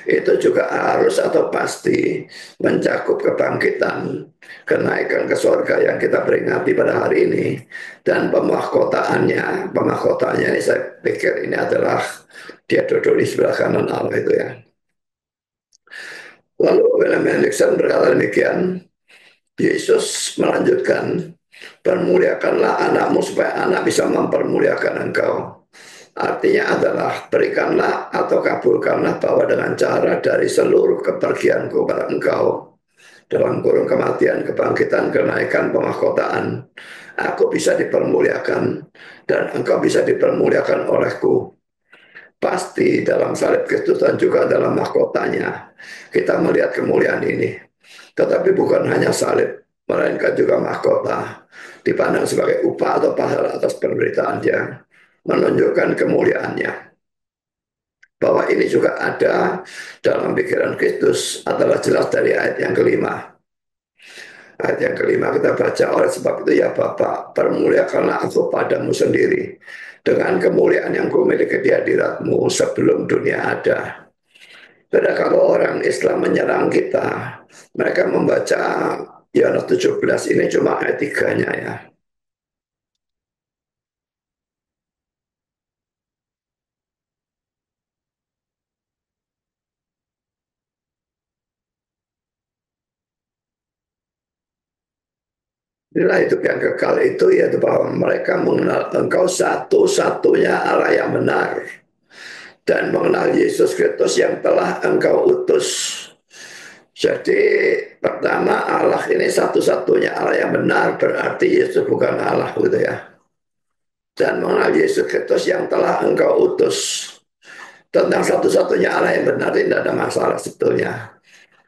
Itu juga harus atau pasti mencakup kebangkitan, kenaikan ke surga yang kita peringati pada hari ini, dan pemahkotaannya. Pemahkotaannya ini saya pikir ini adalah dia duduk di sebelah kanan Allah itu ya. Lalu William Hendrickson berkata demikian, Yesus melanjutkan, permuliakanlah anakmu supaya anak bisa mempermuliakan engkau. Artinya adalah berikanlah atau kabulkanlah bahwa dengan cara dari seluruh kepergianku kepada engkau, dalam kurung kematian, kebangkitan, kenaikan, pemahkotaan, aku bisa dipermuliakan dan engkau bisa dipermuliakan olehku. Pasti dalam salib Kristus dan juga dalam mahkotanya kita melihat kemuliaan ini. Tetapi bukan hanya salib, melainkan juga mahkota, dipandang sebagai upah atau pahala atas penderitaan dia, menunjukkan kemuliaannya. Bahwa ini juga ada dalam pikiran Kristus adalah jelas dari ayat yang kelima. Ayat yang kelima kita baca, oleh sebab itu ya Bapa, permuliakanlah aku padamu sendiri dengan kemuliaan yang kumiliki di hadiratmu sebelum dunia ada. Karena kalau orang Islam menyerang kita, mereka membaca Yohanes 17 ini cuma ayat 3-nya ya. Inilah hidup yang kekal itu yaitu bahwa mereka mengenal engkau satu-satunya Allah yang benar dan mengenal Yesus Kristus yang telah engkau utus. Jadi pertama Allah ini satu-satunya Allah yang benar, berarti Yesus bukan Allah gitu ya. Dan mengenal Yesus Kristus yang telah engkau utus. Tentang satu-satunya Allah yang benar tidak ada masalah sebetulnya.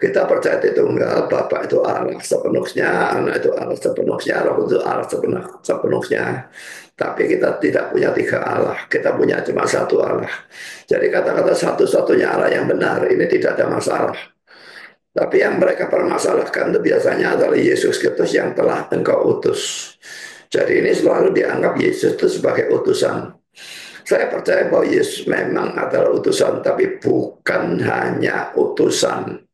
Kita percaya Tritunggal, Bapa itu Allah sepenuhnya, Anak itu Allah sepenuhnya, Roh itu Allah sepenuhnya. Tapi kita tidak punya tiga Allah, kita punya cuma satu Allah. Jadi kata-kata satu-satunya Allah yang benar ini tidak ada masalah. Tapi yang mereka permasalahkan itu biasanya adalah Yesus Kristus yang telah engkau utus. Jadi ini selalu dianggap Yesus itu sebagai utusan. Saya percaya bahwa Yesus memang adalah utusan, tapi bukan hanya utusan.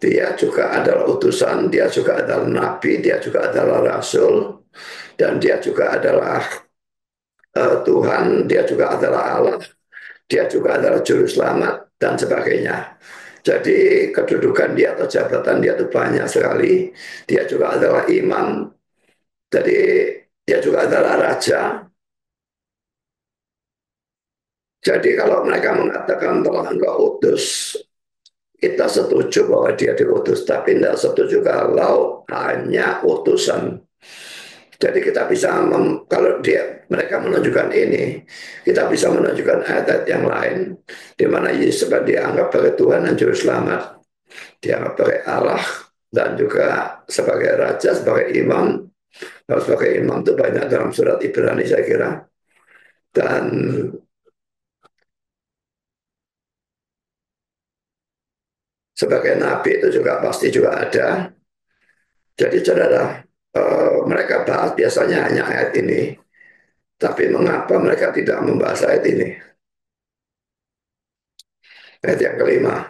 Dia juga adalah utusan, dia juga adalah nabi, dia juga adalah rasul, dan dia juga adalah Tuhan, dia juga adalah Allah, dia juga adalah juru selamat, dan sebagainya. Jadi kedudukan dia atau jabatan dia itu banyak sekali. Dia juga adalah imam, jadi dia juga adalah raja. Jadi kalau mereka mengatakan telah engkau utus, kita setuju bahwa dia diutus, tapi tidak setuju kalau hanya utusan. Jadi kita bisa kalau mereka menunjukkan ini, kita bisa menunjukkan ayat-ayat yang lain di mana Yesus dianggap sebagai Tuhan dan Juru Selamat, dianggap sebagai Allah dan juga sebagai Raja, sebagai Imam. Kalau sebagai Imam itu banyak dalam surat Ibrani saya kira. Dan sebagai Nabi itu juga pasti juga ada. Jadi saudara, mereka bahas biasanya hanya ayat ini. Tapi mengapa mereka tidak membahas ayat ini? Ayat yang kelima.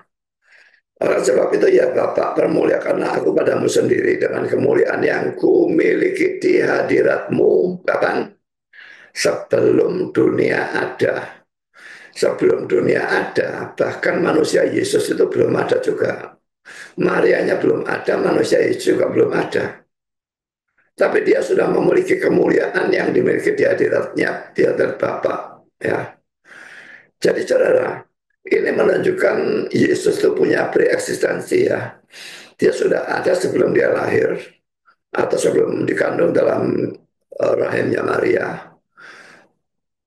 Oleh sebab itu ya Bapak, permuliakanlah aku padamu sendiri dengan kemuliaan yang ku miliki di hadiratmu. Kapan? Sebelum dunia ada. Sebelum dunia ada, bahkan manusia Yesus itu belum ada juga. Marianya belum ada, manusia Yesus juga belum ada. Tapi dia sudah memiliki kemuliaan yang dimiliki di hadiratnya, di hadirat Bapa. Ya. Jadi saudara, ini menunjukkan Yesus itu punya preeksistensi ya. Dia sudah ada sebelum dia lahir atau sebelum dikandung dalam rahimnya Maria.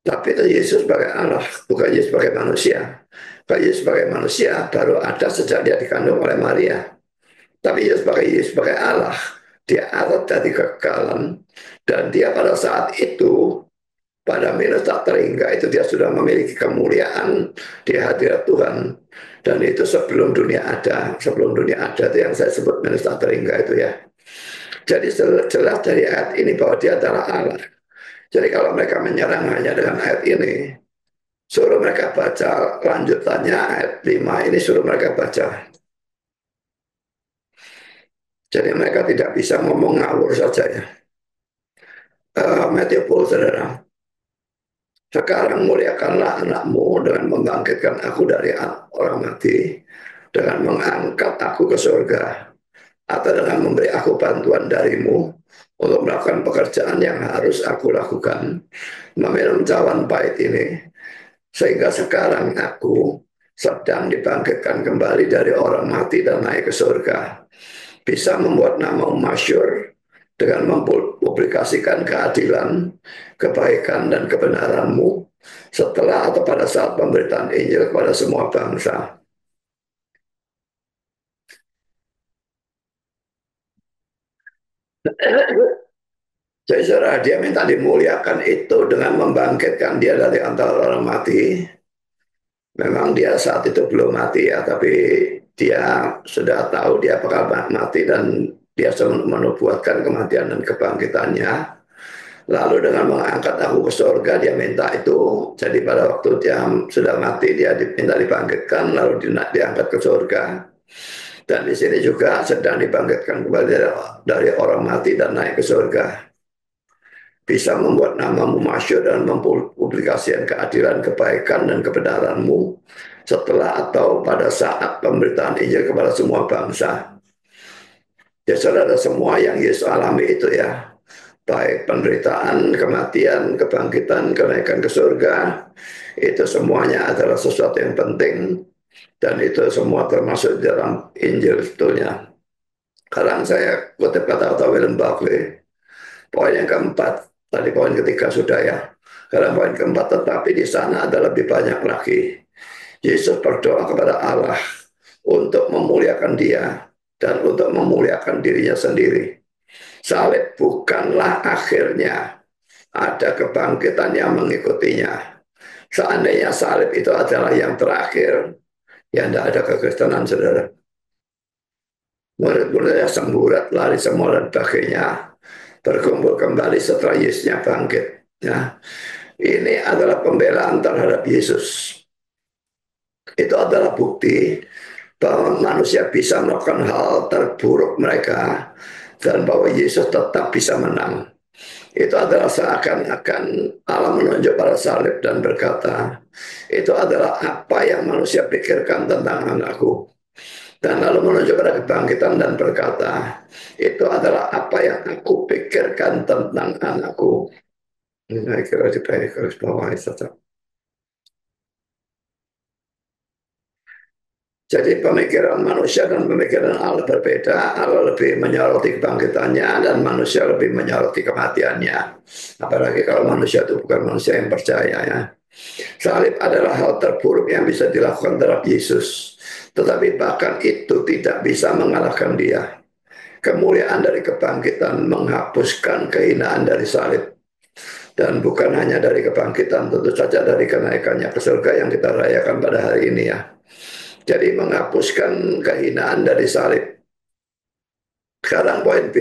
Tapi itu Yesus sebagai Allah, bukan Yesus sebagai manusia. Kalau Yesus sebagai manusia baru ada sejak dia dikandung oleh Maria. Tapi Yesus sebagai Allah, dia ada dari kekekalan dan dia pada saat itu pada minus tak terhingga itu dia sudah memiliki kemuliaan di hadirat Tuhan dan itu sebelum dunia ada itu yang saya sebut minus tak terhingga itu ya. Jadi jelas dari ayat ini bahwa dia adalah Allah. Jadi kalau mereka menyerang hanya dengan ayat ini, suruh mereka baca lanjutannya ayat 5 ini, suruh mereka baca. Jadi mereka tidak bisa ngomong ngawur saja ya. Matthew Paul, saudara. Sekarang muliakanlah anakmu dengan membangkitkan aku dari orang mati, dengan mengangkat aku ke surga, atau dengan memberi aku bantuan darimu untuk melakukan pekerjaan yang harus aku lakukan, meminum cawan pahit ini, sehingga sekarang aku sedang dibangkitkan kembali dari orang mati dan naik ke surga. Bisa membuat nama masyhur dengan mempublikasikan keadilan, kebaikan, dan kebenaranmu setelah atau pada saat pemberitaan Injil kepada semua bangsa. Jadi saudara, dia minta dimuliakan itu dengan membangkitkan dia dari antara orang mati. Memang dia saat itu belum mati ya, tapi dia sudah tahu dia bakal mati dan dia menubuatkan kematian dan kebangkitannya. Lalu dengan mengangkat aku ke surga, dia minta itu. Jadi pada waktu dia sudah mati, dia diminta dibangkitkan, lalu diangkat ke surga. Dan di sini juga sedang dibangkitkan kembali dari orang mati dan naik ke surga. Bisa membuat namamu masyhur dan mempublikasikan keadilan, kebaikan, dan kebenaranmu setelah atau pada saat pemberitaan Injil kepada semua bangsa. Ya saudara, semua yang Yesus alami itu ya, baik penderitaan, kematian, kebangkitan, kenaikan ke surga, itu semuanya adalah sesuatu yang penting dan itu semua termasuk dalam Injil sebetulnya. Sekarang saya kutip kata-kata William Buckley. Poin yang keempat, tadi poin ketiga sudah ya. Sekarang poin keempat, tetapi di sana ada lebih banyak lagi. Yesus berdoa kepada Allah untuk memuliakan dia dan untuk memuliakan dirinya sendiri. Salib bukanlah akhirnya, ada kebangkitan yang mengikutinya. Seandainya salib itu adalah yang terakhir, ya tidak ada kekristenan, saudara. Murid-muridnya semburat, lari semua dan sebagainya, berkumpul kembali setelah Yesusnya bangkit. Ya. Ini adalah pembelaan terhadap Yesus. Itu adalah bukti bahwa manusia bisa melakukan hal terburuk mereka dan bahwa Yesus tetap bisa menang. Itu adalah seakan-akan Allah menunjuk pada salib dan berkata, itu adalah apa yang manusia pikirkan tentang anakku. Dan lalu menunjuk pada kebangkitan dan berkata, itu adalah apa yang aku pikirkan tentang anakku. Ini saya kira di garis bawah saja. Jadi pemikiran manusia dan pemikiran Allah berbeda. Allah lebih menyoroti kebangkitannya dan manusia lebih menyoroti kematiannya. Apalagi kalau manusia itu bukan manusia yang percaya ya. Salib adalah hal terburuk yang bisa dilakukan terhadap Yesus. Tetapi bahkan itu tidak bisa mengalahkan dia. Kemuliaan dari kebangkitan menghapuskan kehinaan dari salib. Dan bukan hanya dari kebangkitan, tentu saja dari kenaikannya ke surga yang kita rayakan pada hari ini ya. Jadi menghapuskan kehinaan dari salib. Sekarang poin B,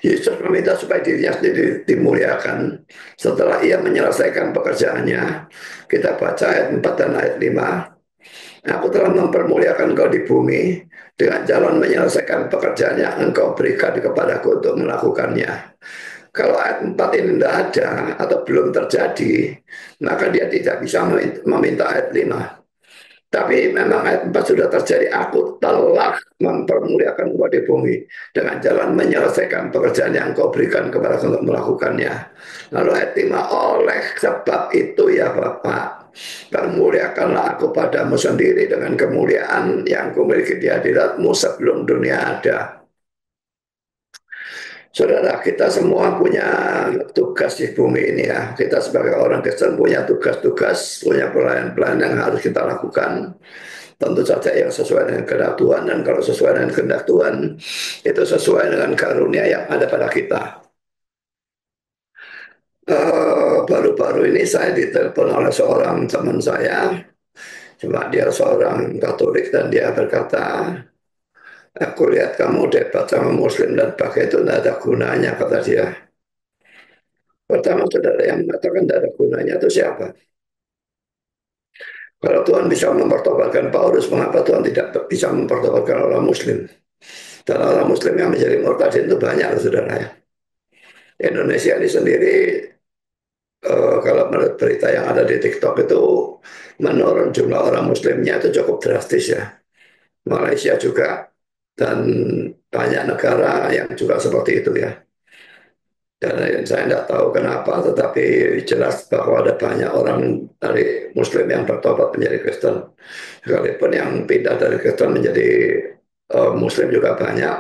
Yesus meminta supaya dirinya sendiri dimuliakan setelah ia menyelesaikan pekerjaannya. Kita baca ayat 4 dan ayat 5. Aku telah mempermuliakan engkau di bumi dengan jalan menyelesaikan pekerjaan yang engkau berikan kepadaku untuk melakukannya. Kalau ayat 4 ini tidak ada atau belum terjadi, maka dia tidak bisa meminta ayat 5. Tapi memang ayat 4 sudah terjadi. Aku telah mempermuliakan engkau di bumi dengan jalan menyelesaikan pekerjaan yang kau berikan kepada untuk melakukannya. Lalu ayat 5, oleh sebab itu ya Bapak, permuliakanlah aku padamu sendiri dengan kemuliaan yang kumiliki di hadiratmu sebelum dunia ada. Saudara, kita semua punya tugas di bumi ini ya. Kita sebagai orang Kristen punya tugas-tugas, punya pelayanan-pelayanan yang harus kita lakukan. Tentu saja yang sesuai dengan kehendak Tuhan, dan kalau sesuai dengan kehendak Tuhan, itu sesuai dengan karunia yang ada pada kita. Baru-baru ini saya ditelepon oleh seorang teman saya, cuma dia seorang Katolik, dan dia berkata, aku lihat kamu debat sama Muslim dan pakai itu tidak ada gunanya, kata dia. Pertama, saudara, yang mengatakan tidak ada gunanya itu siapa? Kalau Tuhan bisa mempertobatkan Paulus, mengapa Tuhan tidak bisa mempertobatkan orang Muslim? Dan orang Muslim yang menjadi murtadin itu banyak, saudara ya. Indonesia ini sendiri, kalau menurut berita yang ada di TikTok itu, menurun jumlah orang Muslimnya itu cukup drastis ya. Malaysia juga, dan banyak negara yang juga seperti itu ya. Dan saya tidak tahu kenapa, tetapi jelas bahwa ada banyak orang dari Muslim yang bertobat menjadi Kristen. Sekalipun yang pindah dari Kristen menjadi Muslim juga banyak.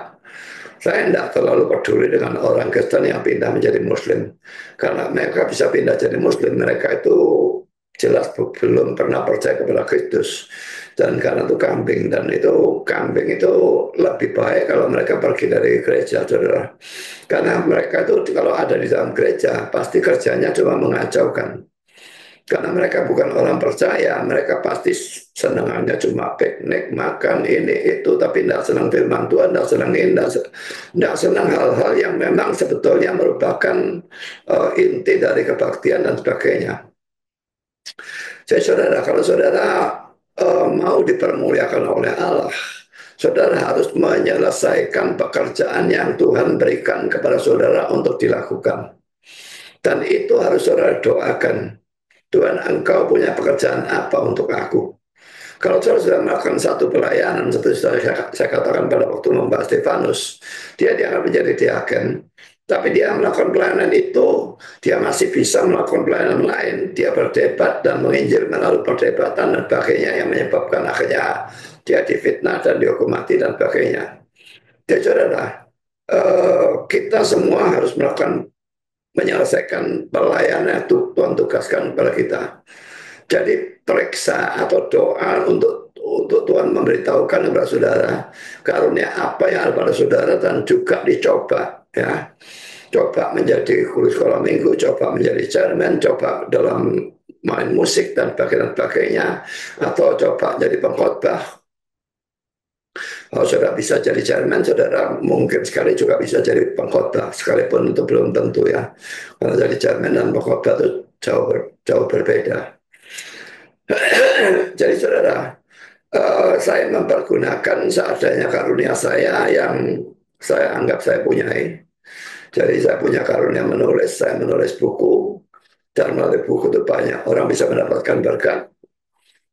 Saya tidak terlalu peduli dengan orang Kristen yang pindah menjadi Muslim. Karena mereka bisa pindah jadi Muslim, mereka itu jelas belum pernah percaya kepada Kristus. Dan karena itu kambing, dan itu kambing itu lebih baik kalau mereka pergi dari gereja, saudara. Karena mereka itu kalau ada di dalam gereja, pasti kerjanya cuma mengacaukan. Karena mereka bukan orang percaya, mereka pasti senangannya cuma piknik, makan, ini, itu, tapi tidak senang firman Tuhan, tidak senang ini, tidak senang hal-hal yang memang sebetulnya merupakan inti dari kebaktian dan sebagainya. Jadi saudara, kalau saudara mau dipermuliakan oleh Allah, saudara harus menyelesaikan pekerjaan yang Tuhan berikan kepada saudara untuk dilakukan. Dan itu harus saudara doakan. Tuhan, engkau punya pekerjaan apa untuk aku? Kalau saudara sudah melakukan satu pelayanan, seperti saya katakan pada waktu membahas Stefanus, dia dianggap menjadi diaken. Tapi dia melakukan pelayanan itu, dia masih bisa melakukan pelayanan lain. Dia berdebat dan menginjil melalui perdebatan dan sebagainya yang menyebabkan akhirnya dia difitnah dan dihukum mati dan sebagainya. Jadi saudara, kita semua harus melakukan menyelesaikan pelayanan yang Tuhan tugaskan kepada kita. Jadi periksa atau doa untuk Tuhan memberitahukan kepada saudara karunia apa yang ada pada saudara, dan juga dicoba ya. Coba menjadi guru sekolah minggu, coba menjadi chairman, coba dalam main musik dan sebagainya, atau coba jadi pengkhotbah. Kalau saudara bisa jadi chairman, saudara mungkin sekali juga bisa jadi pengkhotbah, sekalipun itu belum tentu ya. Karena jadi chairman dan pengkhotbah itu jauh berbeda. Jadi saudara, saya mempergunakan seadanya karunia saya yang saya anggap saya punyai. Jadi saya punya karunia menulis, saya menulis buku, dan melalui buku itu banyak orang bisa mendapatkan berkat.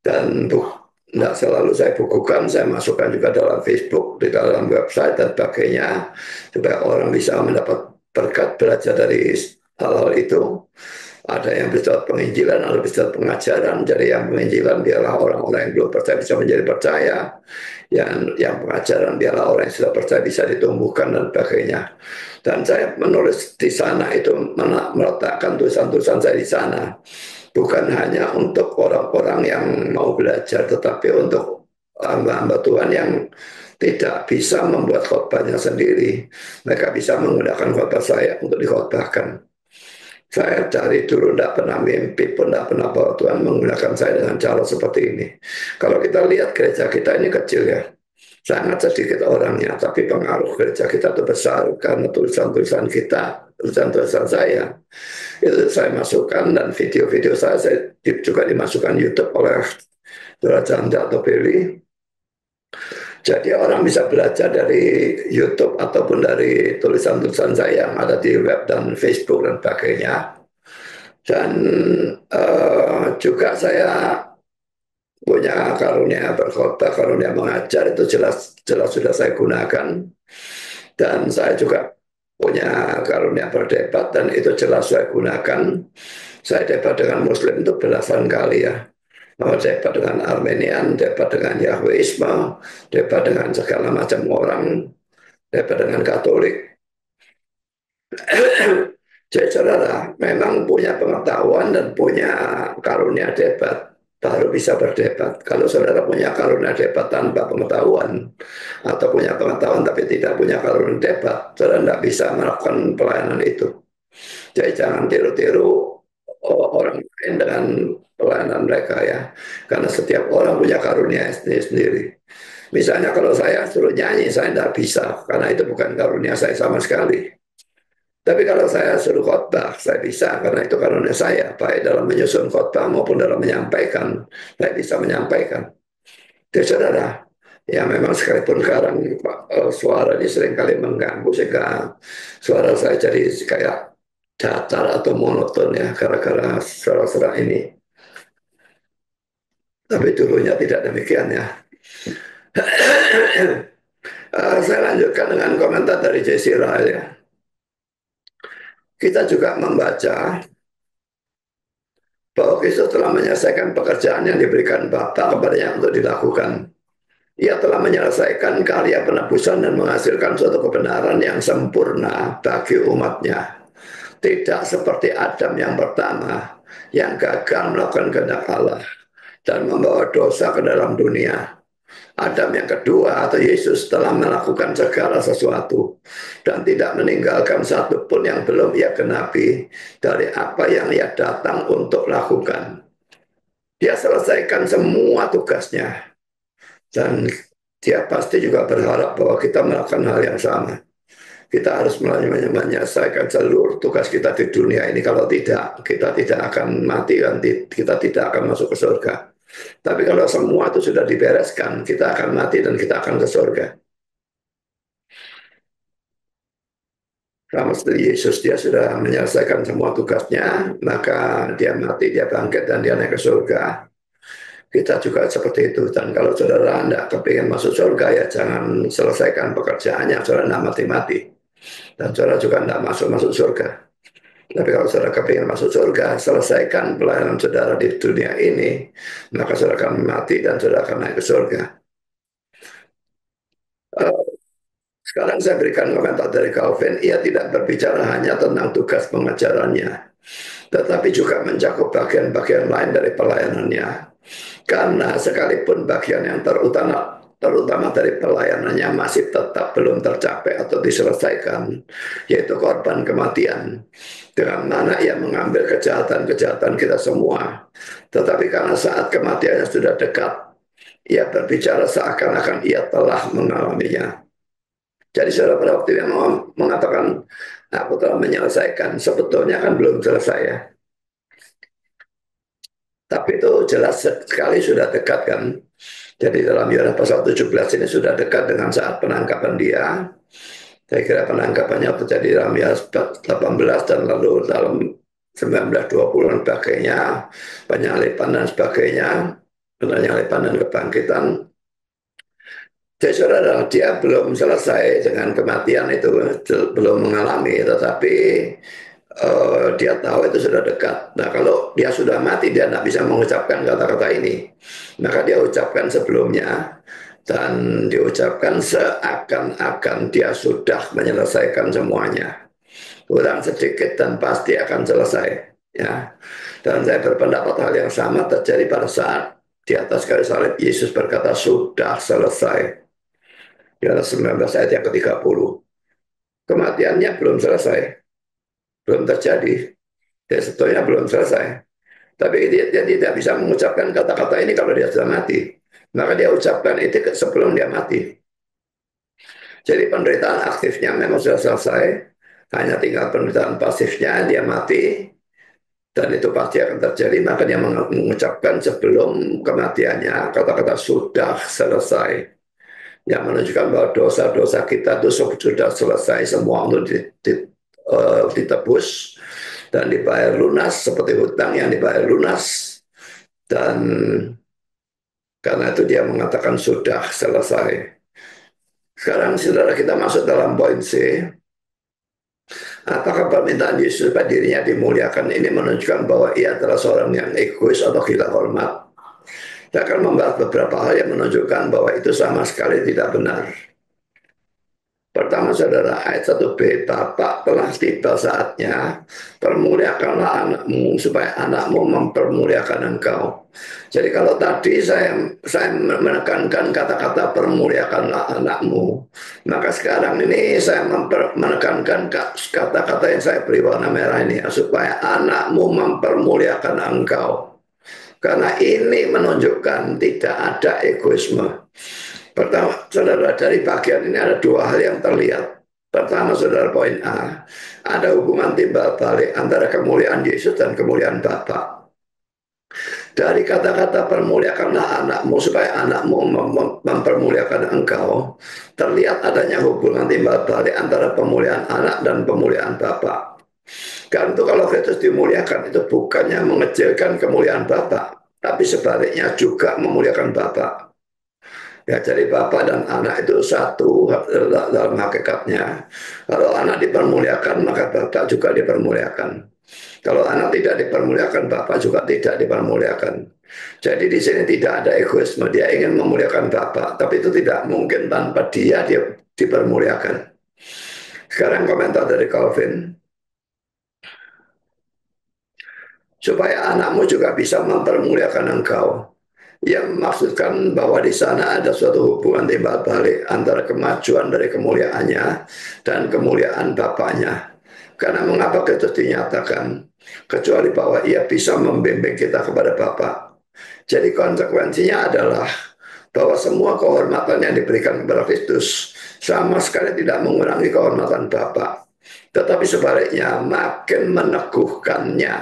Dan tidak selalu saya bukukan, saya masukkan juga dalam Facebook, di dalam website dan sebagainya, supaya orang bisa mendapat berkat, belajar dari hal-hal itu. Ada yang bersifat penginjilan, ada bersifat pengajaran. Jadi yang penginjilan biarlah orang-orang yang belum percaya bisa menjadi percaya. Yang pengajaran biarlah orang yang sudah percaya bisa ditumbuhkan dan sebagainya. Dan saya menulis di sana itu meletakkan tulisan-tulisan saya di sana. Bukan hanya untuk orang-orang yang mau belajar, tetapi untuk hamba-hamba Tuhan yang tidak bisa membuat khotbahnya sendiri. Mereka bisa menggunakan khotbah saya untuk dikhotbahkan. Saya dari dulu tidak pernah mimpi pun tidak pernah bahwa Tuhan menggunakan saya dengan cara seperti ini. Kalau kita lihat gereja kita ini kecil ya, sangat sedikit orangnya, tapi pengaruh gereja kita itu besar karena tulisan-tulisan kita, tulisan-tulisan saya itu saya masukkan, dan video-video saya juga dimasukkan YouTube oleh Saudara Chandra atau Billy. Jadi orang bisa belajar dari YouTube ataupun dari tulisan-tulisan saya yang ada di web dan Facebook dan sebagainya. Dan juga saya punya karunia berkhotbah, karunia mengajar, itu jelas jelas sudah saya gunakan. Dan saya juga punya karunia berdebat, dan itu jelas saya gunakan. Saya debat dengan Muslim itu belasan kali ya. Debat dengan Armenian, debat dengan Yahweisme, debat dengan segala macam orang, debat dengan Katolik. Jadi saudara memang punya pengetahuan dan punya karunia debat, baru bisa berdebat. Kalau saudara punya karunia debat tanpa pengetahuan, atau punya pengetahuan tapi tidak punya karunia debat, saudara tidak bisa melakukan pelayanan itu. Jadi jangan tiru-tiru orang lain dengan pelayanan mereka ya. Karena setiap orang punya karunia sendiri-sendiri. Misalnya kalau saya suruh nyanyi, saya tidak bisa. Karena itu bukan karunia saya sama sekali. Tapi kalau saya suruh khotbah, saya bisa. Karena itu karunia saya. Baik dalam menyusun khotbah maupun dalam menyampaikan. Saya bisa menyampaikan. Jadi saudara, ya memang sekalipun sekarang suara ini seringkali mengganggu sehingga suara saya jadi kayak datar atau monoton ya gara-gara suara-suara ini. Tapi dulunya tidak demikian ya. Saya lanjutkan dengan komentar dari J.C. Ryle ya. Kita juga membaca bahwa Kristus telah menyelesaikan pekerjaan yang diberikan Bapa kepadanya untuk dilakukan. Ia telah menyelesaikan karya penebusan dan menghasilkan suatu kebenaran yang sempurna bagi umatnya. Tidak seperti Adam yang pertama yang gagal melakukan kehendak Allah dan membawa dosa ke dalam dunia. Adam yang kedua atau Yesus telah melakukan segala sesuatu dan tidak meninggalkan satu pun yang belum ia genapi dari apa yang ia datang untuk lakukan. Dia selesaikan semua tugasnya, dan dia pasti juga berharap bahwa kita melakukan hal yang sama. Kita harus menyelesaikan seluruh tugas kita di dunia ini. Kalau tidak, kita tidak akan mati dan kita tidak akan masuk ke surga. Tapi kalau semua itu sudah dibereskan, kita akan mati dan kita akan ke surga. Sama seperti Yesus, dia sudah menyelesaikan semua tugasnya, maka dia mati, dia bangkit, dan dia naik ke surga. Kita juga seperti itu. Dan kalau saudara tidak kepingin masuk surga, ya jangan selesaikan pekerjaannya, saudara tidak mati-mati. Dan saudara juga tidak masuk surga. Tapi kalau saudara kepingin masuk surga, selesaikan pelayanan saudara di dunia ini, maka saudara akan mati dan saudara akan naik ke surga. Sekarang saya berikan komentar dari Calvin. Ia tidak berbicara hanya tentang tugas pengajarannya, tetapi juga mencakup bagian-bagian lain dari pelayanannya. Karena sekalipun bagian yang terutama dari pelayanannya masih tetap belum tercapai atau diselesaikan, yaitu korban kematian, dengan mana ia mengambil kejahatan-kejahatan kita semua. Tetapi karena saat kematiannya sudah dekat, ia berbicara seakan-akan ia telah mengalaminya. Jadi saudara pada waktu yang mengatakan aku telah menyelesaikan, sebetulnya kan belum selesai ya. Tapi itu jelas sekali sudah dekat kan. Jadi dalam Yohanes pasal 17 ini sudah dekat dengan saat penangkapan dia. Saya kira penangkapannya terjadi dalam Yohanes 18 dan lalu dalam 1920 dan sebagainya, penyalipan dan sebagainya, penyalipan dan kebangkitan. Jadi saudara, dia belum selesai dengan kematian itu, belum mengalami, tetapi Dia tahu itu sudah dekat. Nah, kalau dia sudah mati, dia tidak bisa mengucapkan kata-kata ini. Maka dia ucapkan sebelumnya, dan diucapkan seakan-akan dia sudah menyelesaikan semuanya. Kurang sedikit dan pasti akan selesai. Ya. Dan saya berpendapat hal yang sama terjadi pada saat di atas kayu salib Yesus berkata sudah selesai. Yohanes 19 ayat yang ke-30. Kematiannya belum selesai, belum terjadi. Ya, sebetulnya belum selesai. Tapi dia tidak bisa mengucapkan kata-kata ini kalau dia sudah mati. Maka dia ucapkan itu sebelum dia mati. Jadi penderitaan aktifnya memang sudah selesai. Hanya tinggal penderitaan pasifnya, dia mati. Dan itu pasti akan terjadi. Maka dia mengucapkan sebelum kematiannya kata-kata sudah selesai. Yang menunjukkan bahwa dosa-dosa kita itu sudah selesai semua untuk ditebus dan dibayar lunas seperti hutang yang dibayar lunas. Dan karena itu dia mengatakan sudah selesai. Sekarang saudara kita masuk dalam poin C. Apakah permintaan Yesus supaya dirinya dimuliakan ini menunjukkan bahwa ia adalah seorang yang egois atau gila hormat? Saya akan membahas beberapa hal yang menunjukkan bahwa itu sama sekali tidak benar. Pertama saudara, ayat 1b, Bapak telah tiba saatnya, permuliakanlah anakmu supaya anakmu mempermuliakan engkau. Jadi kalau tadi saya menekankan kata-kata permuliakanlah anakmu, maka sekarang ini saya menekankan kata-kata yang saya beri warna merah ini, supaya anakmu mempermuliakan engkau. Karena ini menunjukkan tidak ada egoisme. Pertama, saudara, dari bagian ini ada dua hal yang terlihat. Pertama, saudara, poin A, ada hubungan timbal balik antara kemuliaan Yesus dan kemuliaan Bapa. Dari kata-kata permuliakanlah anakmu supaya anakmu mempermuliakan engkau, terlihat adanya hubungan timbal balik antara pemuliaan anak dan pemuliaan Bapa. Karena itu kalau Kristus dimuliakan itu bukannya mengecilkan kemuliaan Bapa, tapi sebaliknya juga memuliakan Bapa. Ya, jadi Bapak dan anak itu satu dalam hakikatnya. Kalau anak dipermuliakan, maka Bapak juga dipermuliakan. Kalau anak tidak dipermuliakan, Bapak juga tidak dipermuliakan. Jadi di sini tidak ada egoisme. Dia ingin memuliakan Bapak, tapi itu tidak mungkin tanpa dia dipermuliakan. Sekarang komentar dari Calvin. Supaya anakmu juga bisa mempermuliakan engkau. Yang maksudkan bahwa di sana ada suatu hubungan timbal balik antara kemajuan dari kemuliaannya dan kemuliaan Bapaknya. Karena mengapa Kristus dinyatakan kecuali bahwa ia bisa membimbing kita kepada Bapa. Jadi konsekuensinya adalah bahwa semua kehormatan yang diberikan kepada Kristus sama sekali tidak mengurangi kehormatan Bapa. Tetapi sebaliknya makin meneguhkannya.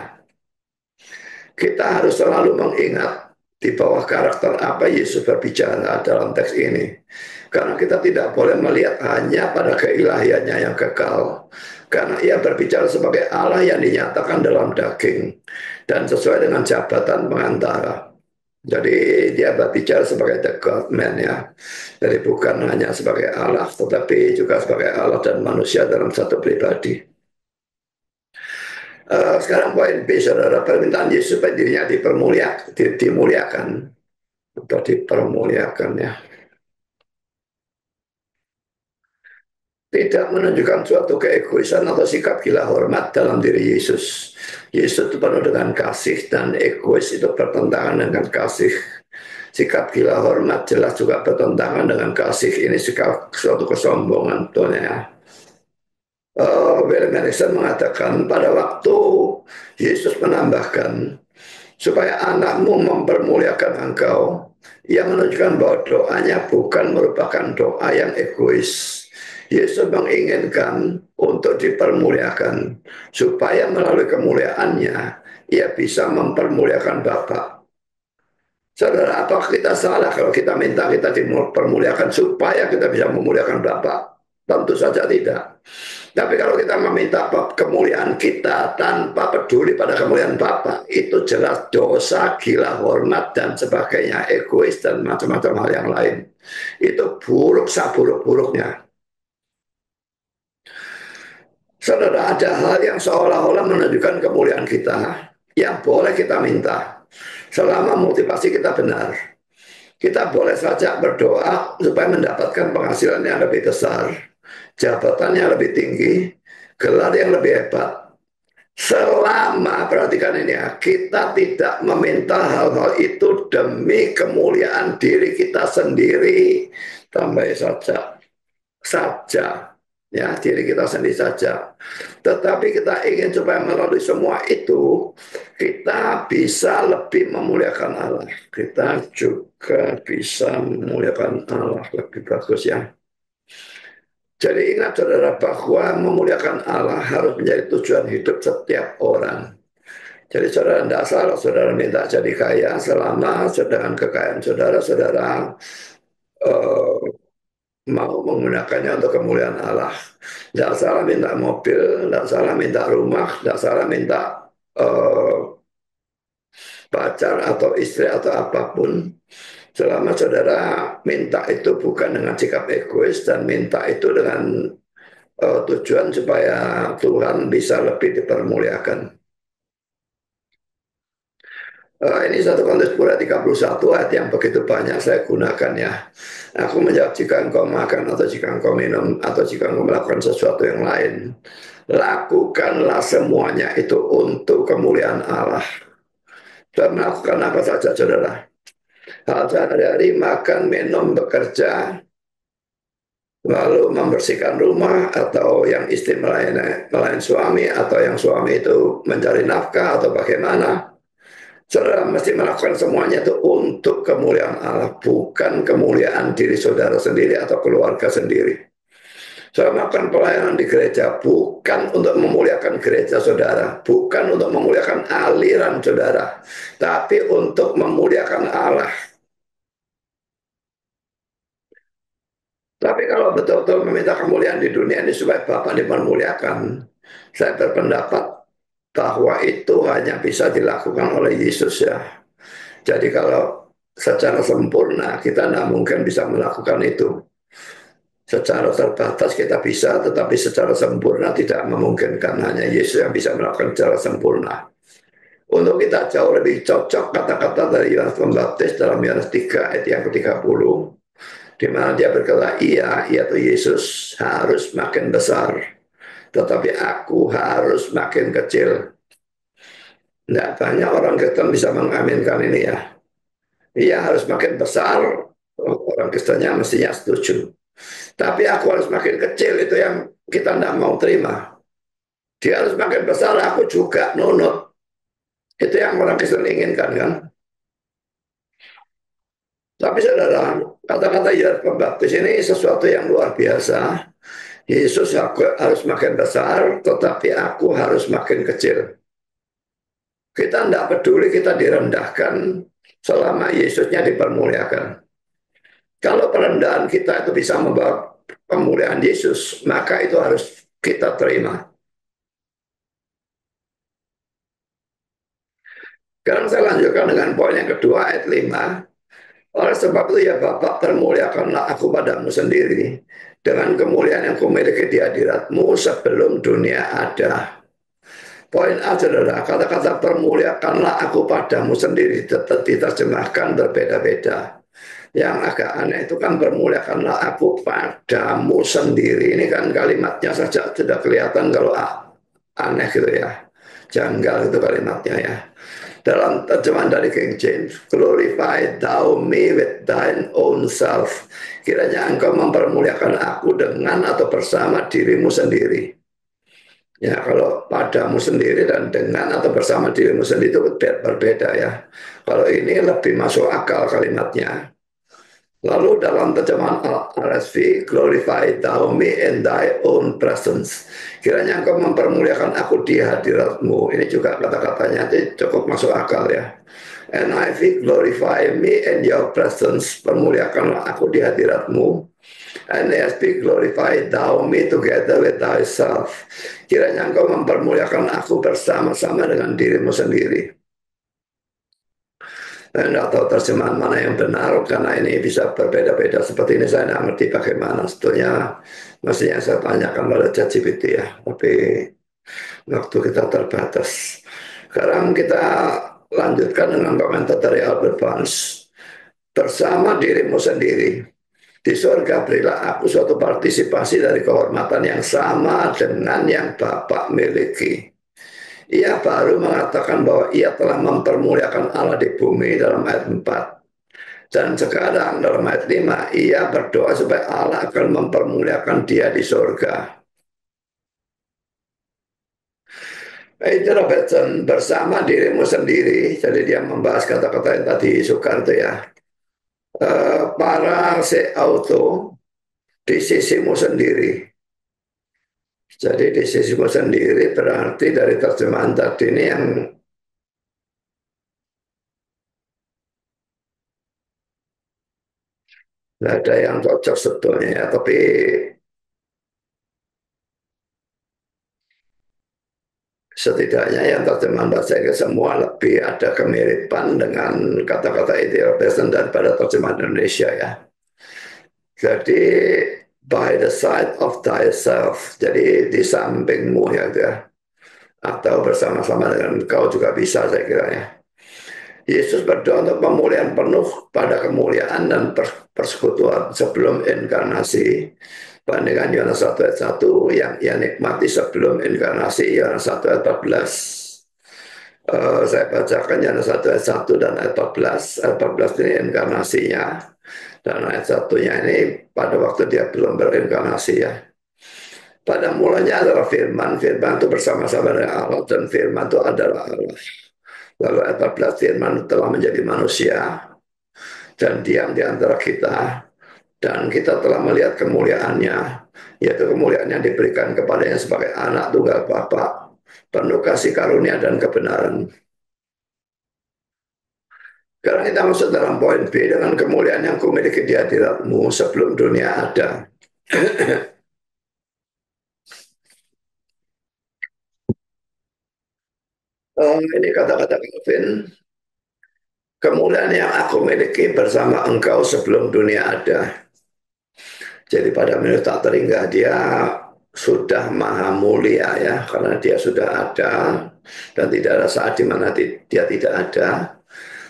Kita harus selalu mengingat di bawah karakter apa Yesus berbicara dalam teks ini. Karena kita tidak boleh melihat hanya pada keilahiannya yang kekal. Karena ia berbicara sebagai Allah yang dinyatakan dalam daging. Dan sesuai dengan jabatan pengantara. Jadi dia berbicara sebagai the God man ya. Jadi bukan hanya sebagai Allah, tetapi juga sebagai Allah dan manusia dalam satu pribadi. Sekarang poin B, saudara, permintaan Yesus supaya dirinya dimuliakan atau dipermuliakan ya. Tidak menunjukkan suatu keegoisan atau sikap gila hormat dalam diri Yesus. Yesus itu penuh dengan kasih dan egois itu bertentangan dengan kasih. Sikap gila hormat jelas juga bertentangan dengan kasih. Ini sikap suatu kesombongan, ya. William Harrison mengatakan pada waktu Yesus menambahkan supaya anakmu mempermuliakan engkau. Ia menunjukkan bahwa doanya bukan merupakan doa yang egois. Yesus menginginkan untuk dipermuliakan supaya melalui kemuliaannya ia bisa mempermuliakan Bapa. Saudara, apakah kita salah kalau kita minta kita dipermuliakan supaya kita bisa memuliakan Bapa? Tentu saja tidak. Tapi kalau kita meminta kemuliaan kita tanpa peduli pada kemuliaan Bapa, itu jelas dosa, gila hormat, dan sebagainya, egois, dan macam-macam hal yang lain. Itu buruk, seburuk-buruknya. Saudara, ada hal yang seolah-olah menunjukkan kemuliaan kita yang boleh kita minta selama motivasi kita benar. Kita boleh saja berdoa supaya mendapatkan penghasilan yang lebih besar, jabatan yang lebih tinggi, gelar yang lebih hebat. Selama, perhatikan ini ya, kita tidak meminta hal-hal itu demi kemuliaan diri kita sendiri. Tambah saja, ya, diri kita sendiri saja. Tetapi kita ingin supaya melalui semua itu, kita bisa lebih memuliakan Allah. Kita juga bisa memuliakan Allah lebih bagus ya. Jadi ingat saudara bahwa memuliakan Allah harus menjadi tujuan hidup setiap orang. Jadi saudara tidak salah saudara minta jadi kaya selama dengan kekayaan saudara eh, mau menggunakannya untuk kemuliaan Allah. Tidak salah minta mobil, tidak salah minta rumah, tidak salah minta eh, pacar atau istri atau apapun. Selama saudara minta itu bukan dengan sikap egois dan minta itu dengan tujuan supaya Tuhan bisa lebih dipermuliakan. Ini 1 Korintus 31 ayat yang begitu banyak saya gunakan ya. Aku menjawab, jika engkau makan atau jika engkau minum atau jika engkau melakukan sesuatu yang lain, lakukanlah semuanya itu untuk kemuliaan Allah. Dan melakukan apa saja saudara. Hal sehari-hari makan, minum, bekerja, lalu membersihkan rumah, atau yang istri melayan suami, atau yang suami itu mencari nafkah, atau bagaimana. Saudara mesti melakukan semuanya itu untuk kemuliaan Allah, bukan kemuliaan diri saudara sendiri atau keluarga sendiri. Saya melakukan pelayanan di gereja bukan untuk memuliakan gereja saudara, bukan untuk memuliakan aliran saudara, tapi untuk memuliakan Allah. Tapi kalau betul-betul meminta kemuliaan di dunia ini supaya Bapak dipermuliakan, saya berpendapat bahwa itu hanya bisa dilakukan oleh Yesus ya. Jadi kalau secara sempurna kita tidak mungkin bisa melakukan itu. Secara terbatas kita bisa, tetapi secara sempurna tidak memungkinkan. Hanya Yesus yang bisa melakukan secara sempurna. Untuk kita jauh lebih cocok kata-kata dari Yohanes Pembaptis dalam Yohanes 3 ayat yang ke-30, di mana dia berkata, iya, yaitu Yesus harus makin besar, tetapi aku harus makin kecil. Tidak banyak orang Kristen bisa mengaminkan ini ya. Iya harus makin besar, orang Kristennya mestinya setuju. Tapi aku harus makin kecil, itu yang kita tidak mau terima. Dia harus makin besar, aku juga nunut. Itu yang orang Kristen inginkan kan. Tapi saudara, kata-kata Yohanes Pembaptis ini sesuatu yang luar biasa. Yesus harus makin besar, tetapi aku harus makin kecil. Kita tidak peduli kita direndahkan selama Yesusnya dipermuliakan. Kalau perendahan kita itu bisa membawa pemuliaan Yesus, maka itu harus kita terima. Sekarang saya lanjutkan dengan poin yang kedua, ayat 5. Oleh sebab itu ya Bapak, permuliakanlah aku padamu sendiri dengan kemuliaan yang kumiliki di hadiratmu sebelum dunia ada. Poin A saudara, kata-kata permuliakanlah aku padamu sendiri tetap diterjemahkan berbeda-beda. Yang agak aneh itu kan permuliakanlah aku padamu sendiri. Ini kan kalimatnya saja sudah kelihatan kalau aneh gitu ya. Janggal itu kalimatnya ya. Dalam terjemahan dari King James, glorify thou me with thine own self. Kiranya engkau mempermuliakan aku dengan atau bersama dirimu sendiri. Ya, kalau padamu sendiri dan dengan atau bersama dirimu sendiri itu berbeda ya. Kalau ini lebih masuk akal kalimatnya. Lalu dalam terjemahan RSV, glorify thou me in thy own presence. Kiranya engkau mempermuliakan aku di hadiratmu. Ini juga kata-katanya cukup masuk akal ya. NIV, glorify me in your presence. Permuliakanlah aku di hadiratmu. NASB, glorify thou me together with thyself. Kiranya engkau mempermuliakan aku bersama-sama dengan dirimu sendiri. Saya nggak tahu terjemahan mana yang benar karena ini bisa berbeda-beda. Seperti ini saya nggak ngerti bagaimana. Sebetulnya mestinya saya tanyakan pada ChatGPT ya. Tapi waktu kita terbatas. Sekarang kita lanjutkan dengan komentar dari Albert Barnes. Bersama dirimu sendiri. Di surga berilah aku suatu partisipasi dari kehormatan yang sama dengan yang Bapak miliki. Ia baru mengatakan bahwa ia telah mempermuliakan Allah di bumi dalam ayat 4. Dan sekarang dalam ayat 5, ia berdoa supaya Allah akan mempermuliakan dia di surga. Itu Robertson, bersama dirimu sendiri. Jadi dia membahas kata-kata yang tadi Soekarno ya. Para se auto di sisimu sendiri. Jadi di sisimu sendiri berarti dari terjemahan tadi ini yang nggak ada yang cocok sebetulnya ya. Tapi setidaknya yang terjemahan bahasa Inggris semua lebih ada kemiripan dengan kata-kata Ethiopian daripada terjemahan Indonesia ya. Jadi by the side of thyself, jadi di sampingmu ya, gitu ya. Atau bersama-sama dengan kau juga bisa saya kira ya. Yesus berdoa untuk pemulihan penuh pada kemuliaan dan persekutuan sebelum inkarnasi. Bandingkan Yohanes 1 ayat 1 yang ia nikmati sebelum inkarnasi, Yohanes 1 ayat 14. Saya bacakan Yohanes 1 ayat 1 dan ayat 14. Ayat 14 ini inkarnasinya. Dan ayat satunya ini pada waktu dia belum berinkarnasi ya. Pada mulanya adalah firman, firman itu bersama-sama dengan Allah, dan firman itu adalah Allah. Lalu ayat 14, firman telah menjadi manusia dan diam di antara kita, dan kita telah melihat kemuliaannya, yaitu kemuliaan yang diberikan kepadanya sebagai anak tunggal Bapa, penuh kasih karunia dan kebenaran. Sekarang kita masuk dalam poin B, dengan kemuliaan yang kumiliki di hadiratmu sebelum dunia ada. Ini kata-kata Calvin, kemuliaan yang aku miliki bersama engkau sebelum dunia ada. Jadi pada menit tak terhingga dia sudah maha mulia ya, karena dia sudah ada dan tidak ada saat di mana dia tidak ada.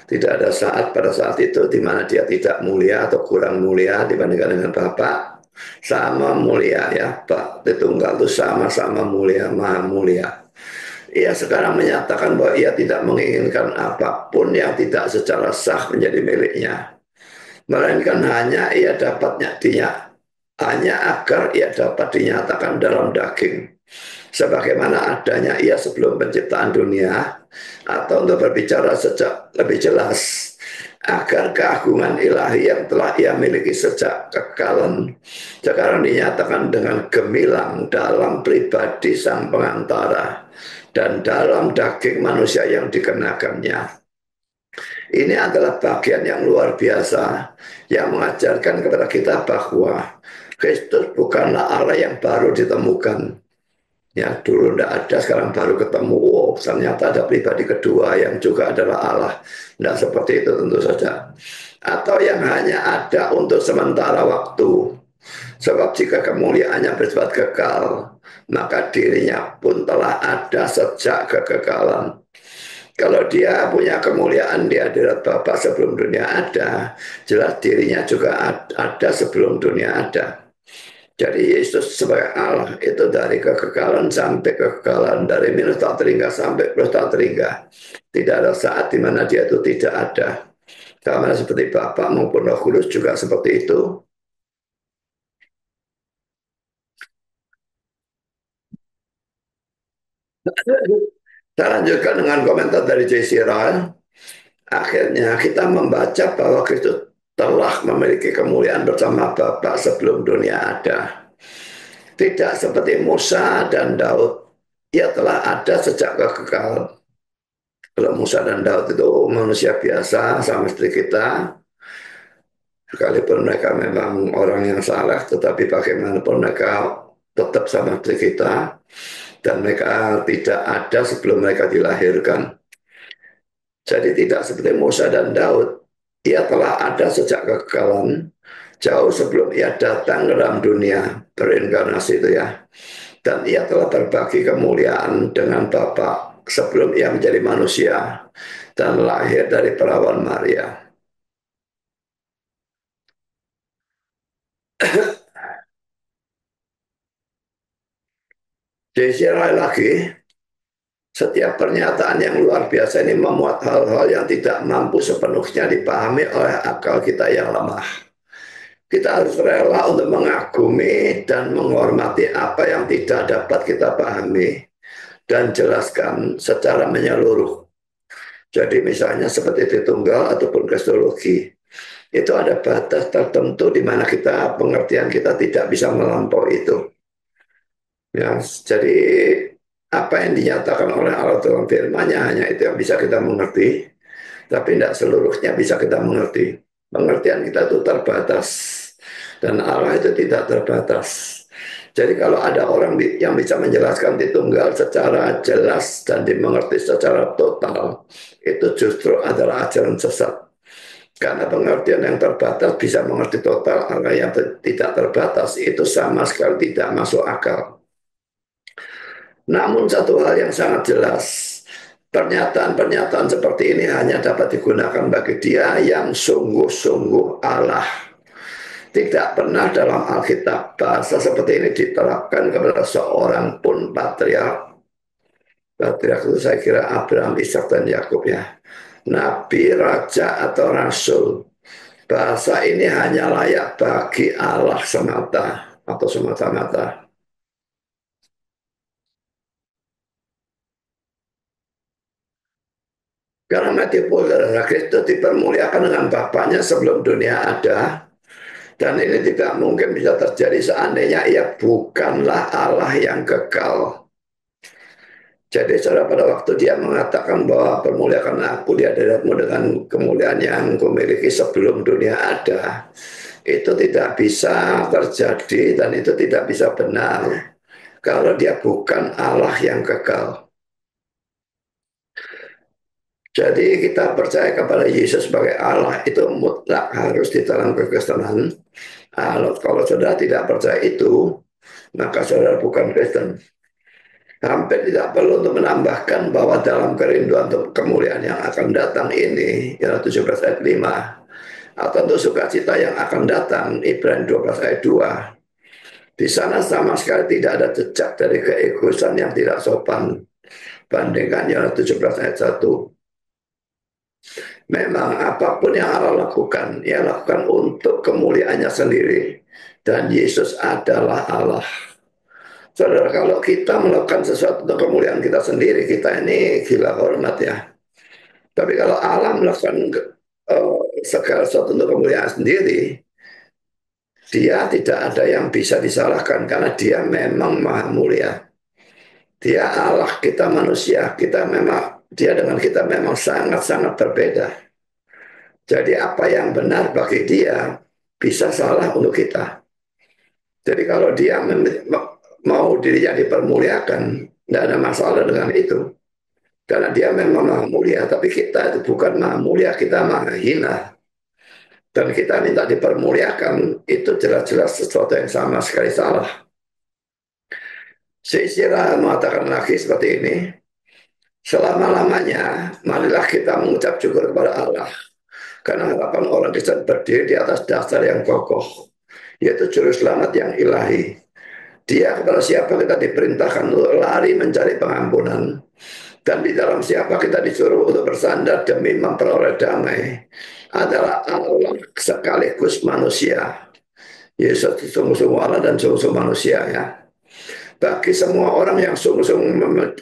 Tidak ada saat pada saat itu di mana dia tidak mulia atau kurang mulia dibandingkan dengan Bapa. Sama mulia ya, Pak Tritunggal itu sama-sama mulia, maha mulia. Ia sekarang menyatakan bahwa ia tidak menginginkan apapun yang tidak secara sah menjadi miliknya, melainkan hanya ia dapatnya hanya agar ia dapat dinyatakan dalam daging, sebagaimana adanya ia sebelum penciptaan dunia, atau untuk berbicara sejak lebih jelas, agar keagungan ilahi yang telah ia miliki sejak kekalan sekarang dinyatakan dengan gemilang dalam pribadi sang pengantara dan dalam daging manusia yang dikenakannya. Ini adalah bagian yang luar biasa yang mengajarkan kepada kita bahwa Kristus bukanlah Allah yang baru ditemukan. Ya, dulu tidak ada, sekarang baru ketemu. Oh, ternyata ada pribadi kedua yang juga adalah Allah. Tidak seperti itu tentu saja. Atau yang hanya ada untuk sementara waktu. Sebab jika kemuliaannya bersifat kekal, maka dirinya pun telah ada sejak kekekalan. Kalau dia punya kemuliaan di hadirat Bapa sebelum dunia ada, jelas dirinya juga ada sebelum dunia ada. Jadi Yesus sebagai Allah itu dari kekekalan sampai kekekalan, dari minus tak terhingga sampai plus tak terhingga. Tidak ada saat di mana dia itu tidak ada. Sama seperti Bapa maupun Roh Kudus juga seperti itu. Saya lanjutkan dengan komentar dari J.C. Ryle. Akhirnya kita membaca bahwa Kristus telah memiliki kemuliaan bersama Bapa sebelum dunia ada. Tidak seperti Musa dan Daud, ia telah ada sejak kekekalan. Kalau Musa dan Daud itu manusia biasa sama seperti kita, sekalipun mereka memang orang yang salah, tetapi bagaimanapun mereka tetap sama seperti kita, dan mereka tidak ada sebelum mereka dilahirkan. Jadi tidak seperti Musa dan Daud, ia telah ada sejak kekekalan, jauh sebelum ia datang ke dalam dunia berinkarnasi itu ya. Dan ia telah berbagi kemuliaan dengan Bapa sebelum ia menjadi manusia dan lahir dari perawan Maria. Di sisi lagi, setiap pernyataan yang luar biasa ini memuat hal-hal yang tidak mampu sepenuhnya dipahami oleh akal kita yang lemah. Kita harus rela untuk mengagumi dan menghormati apa yang tidak dapat kita pahami dan jelaskan secara menyeluruh. Jadi misalnya seperti Tritunggal ataupun Kristologi, itu ada batas tertentu di mana kita pengertian kita tidak bisa melampaui itu. Ya, jadi apa yang dinyatakan oleh Allah dalam firman-Nya hanya itu yang bisa kita mengerti, tapi tidak seluruhnya bisa kita mengerti. Pengertian kita itu terbatas dan Allah itu tidak terbatas. Jadi kalau ada orang yang bisa menjelaskan Tritunggal secara jelas dan dimengerti secara total, itu justru adalah ajaran sesat. Karena pengertian yang terbatas bisa mengerti total, Allah yang tidak terbatas itu sama sekali tidak masuk akal. Namun satu hal yang sangat jelas, pernyataan-pernyataan seperti ini hanya dapat digunakan bagi dia yang sungguh-sungguh Allah. Tidak pernah dalam Alkitab bahasa seperti ini diterapkan kepada seorang pun patriark. Patriark itu saya kira Abraham, Ishak, dan Yakub ya. Nabi, raja, atau rasul. Bahasa ini hanya layak bagi Allah semata atau semata-mata. Karena mati saudara Kristus dipermuliakan dengan Bapaknya sebelum dunia ada. Dan ini tidak mungkin bisa terjadi seandainya ia bukanlah Allah yang kekal. Jadi saudara pada waktu dia mengatakan bahwa permuliakan aku di hadapanmu dengan kemuliaan yang kumiliki sebelum dunia ada. Itu tidak bisa terjadi dan itu tidak bisa benar kalau dia bukan Allah yang kekal. Jadi kita percaya kepada Yesus sebagai Allah itu mutlak harus di dalam kekristenan. Kalau saudara tidak percaya itu, maka saudara bukan Kristen. Hampir tidak perlu untuk menambahkan bahwa dalam kerinduan untuk kemuliaan yang akan datang ini, ya 17 ayat 5, atau untuk sukacita yang akan datang, Ibrani 12 ayat 2, di sana sama sekali tidak ada jejak dari keegoisan yang tidak sopan. Bandingkan Yohanes 17 ayat 1. Memang apapun yang Allah lakukan, ia lakukan untuk kemuliaannya sendiri. Dan Yesus adalah Allah. Saudara, kalau kita melakukan sesuatu untuk kemuliaan kita sendiri, kita ini gila hormat ya. Tapi kalau Allah melakukan segala sesuatu untuk kemuliaan sendiri, dia tidak ada yang bisa disalahkan karena dia memang maha mulia. Dia Allah, kita manusia, kita memang dia dengan kita memang sangat-sangat berbeda. Jadi apa yang benar bagi dia bisa salah untuk kita. Jadi kalau dia mau dirinya dipermuliakan, tidak ada masalah dengan itu. Karena dia memang maha mulia, tapi kita itu bukan maha mulia, kita maha hina. Dan kita minta dipermuliakan, itu jelas-jelas sesuatu yang sama sekali salah. Seistilah mengatakan lagi seperti ini, selama-lamanya marilah kita mengucap syukur kepada Allah. Karena harapan orang Kristen berdiri di atas dasar yang kokoh, yaitu juru selamat yang ilahi. Dia kepada siapa kita diperintahkan untuk lari mencari pengampunan. Dan di dalam siapa kita disuruh untuk bersandar demi memperoleh damai adalah Allah sekaligus manusia. Yesus sungguh-sungguh Allah dan sungguh-sungguh manusia ya. Bagi semua orang yang sungguh-sungguh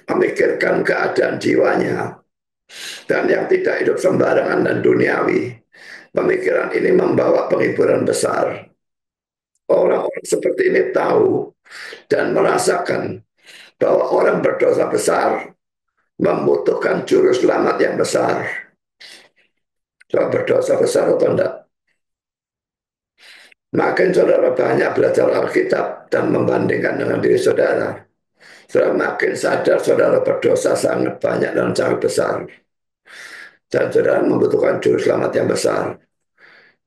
memikirkan keadaan jiwanya dan yang tidak hidup sembarangan dan duniawi, pemikiran ini membawa penghiburan besar. Orang-orang seperti ini tahu dan merasakan bahwa orang berdosa besar membutuhkan juru selamat yang besar. Saudara berdosa besar atau tidak? Makin saudara banyak belajar Alkitab dan membandingkan dengan diri saudara, saudara makin sadar saudara berdosa sangat banyak dan sangat besar. Dan saudara membutuhkan juru selamat yang besar.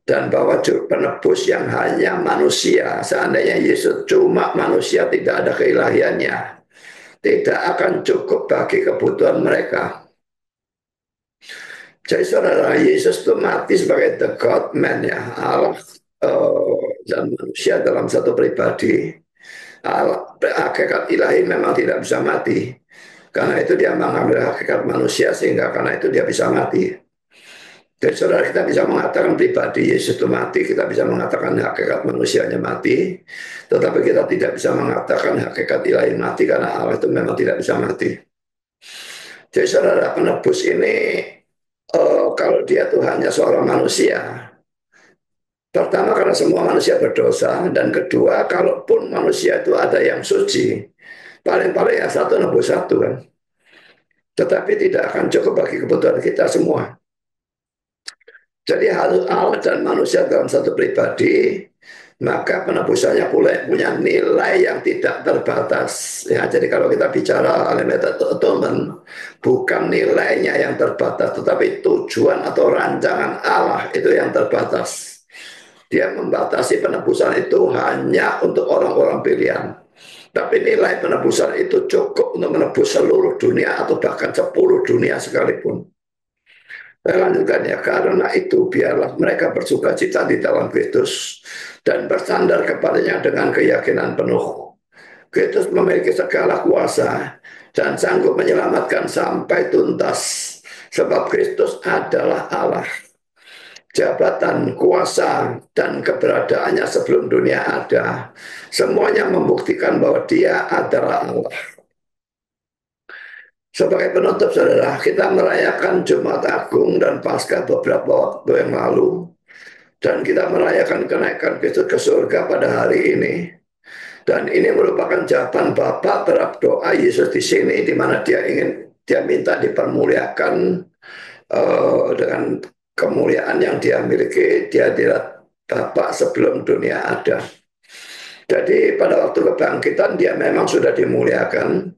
Dan bahwa juru penebus yang hanya manusia, seandainya Yesus cuma manusia, tidak ada keilahiannya, tidak akan cukup bagi kebutuhan mereka. Jadi saudara, Yesus itu mati sebagai the God man, ya, Allah dan manusia dalam satu pribadi. Allah, hakikat ilahi memang tidak bisa mati. Karena itu dia mengambil hakikat manusia, sehingga karena itu dia bisa mati. Jadi saudara, kita bisa mengatakan pribadi Yesus itu mati, kita bisa mengatakan hakikat manusianya mati, tetapi kita tidak bisa mengatakan hakikat ilahi mati, karena Allah itu memang tidak bisa mati. Jadi saudara, penebus ini kalau dia tuh hanya seorang manusia, pertama karena semua manusia berdosa, dan kedua kalaupun manusia itu ada yang suci, paling-paling ya satu nebus satu kan. Tetapi tidak akan cukup bagi kebutuhan kita semua. Jadi harus Allah dan manusia dalam satu pribadi, maka penebusannya punya nilai yang tidak terbatas. Ya, jadi kalau kita bicara unlimited atonement, bukan nilainya yang terbatas, tetapi tujuan atau rancangan Allah itu yang terbatas. Dia membatasi penebusan itu hanya untuk orang-orang pilihan. Tapi nilai penebusan itu cukup untuk menebus seluruh dunia atau bahkan 10 dunia sekalipun. Saya lanjutkan ya, karena itu biarlah mereka bersuka cita di dalam Kristus dan bersandar kepadanya dengan keyakinan penuh. Kristus memiliki segala kuasa dan sanggup menyelamatkan sampai tuntas, sebab Kristus adalah Allah. Jabatan, kuasa, dan keberadaannya sebelum dunia ada, semuanya membuktikan bahwa dia adalah Allah. Sebagai penutup saudara, kita merayakan Jumat Agung dan Paskah beberapa waktu yang lalu. Dan kita merayakan kenaikan Kristus ke surga pada hari ini. Dan ini merupakan jawaban Bapa terhadap doa Yesus di sini, di mana dia minta dipermuliakan dengan kemuliaan yang dia miliki, dia adalah Bapa sebelum dunia ada. Jadi pada waktu kebangkitan dia memang sudah dimuliakan,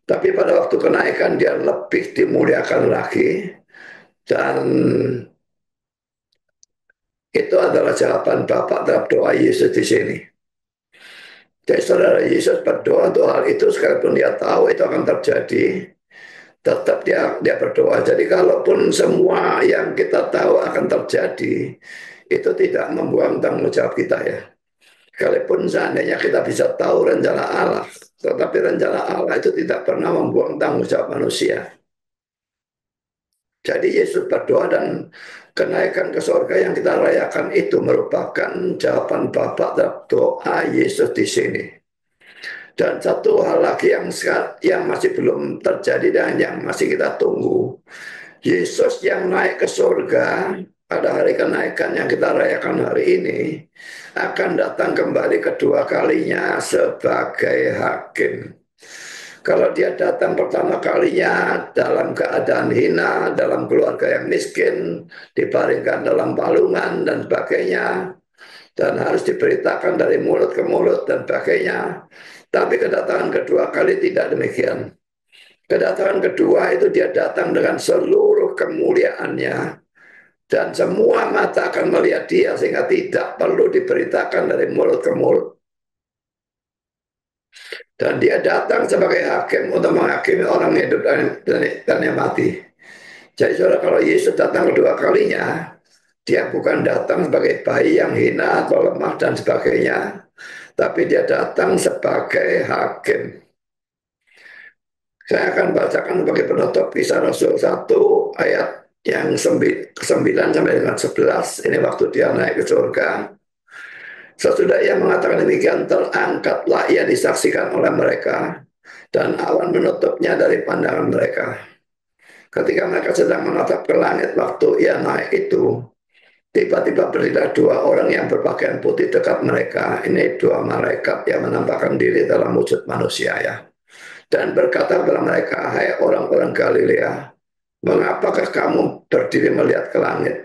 tapi pada waktu kenaikan dia lebih dimuliakan lagi. Dan itu adalah jawaban Bapa terhadap doa Yesus di sini. Jadi saudara, Yesus berdoa untuk hal itu, sekalipun dia tahu itu akan terjadi, tetap dia berdoa. Jadi kalaupun semua yang kita tahu akan terjadi, itu tidak membuang tanggung jawab kita ya. Sekalipun seandainya kita bisa tahu rencana Allah, tetapi rencana Allah itu tidak pernah membuang tanggung jawab manusia. Jadi Yesus berdoa dan kenaikan ke surga yang kita rayakan itu merupakan jawaban Bapa terhadap doa Yesus di sini. Dan satu hal lagi yang masih belum terjadi dan yang masih kita tunggu. Yesus yang naik ke surga pada hari kenaikan yang kita rayakan hari ini akan datang kembali kedua kalinya sebagai hakim. Kalau dia datang pertama kalinya dalam keadaan hina, dalam keluarga yang miskin, dibaringkan dalam palungan dan sebagainya, dan harus diberitakan dari mulut ke mulut dan sebagainya. Tapi kedatangan kedua kali tidak demikian. Kedatangan kedua itu dia datang dengan seluruh kemuliaannya, dan semua mata akan melihat dia sehingga tidak perlu diberitakan dari mulut ke mulut. Dan dia datang sebagai hakim untuk menghakimi orang hidup dan yang mati. Jadi saudara, kalau Yesus datang kedua kalinya, dia bukan datang sebagai bayi yang hina atau lemah dan sebagainya, tapi dia datang sebagai hakim. Saya akan bacakan sebagai penutup Kisah Rasul 1 ayat yang 9 sampai dengan 11. Ini waktu dia naik ke surga. Sesudah ia mengatakan demikian, terangkatlah ia disaksikan oleh mereka, dan awan menutupnya dari pandangan mereka. Ketika mereka sedang menatap ke langit waktu ia naik itu, tiba-tiba berdirilah dua orang yang berpakaian putih dekat mereka. Ini dua malaikat yang menampakkan diri dalam wujud manusia ya. Dan berkata kepada mereka, hai orang-orang Galilea, mengapakah kamu berdiri melihat ke langit?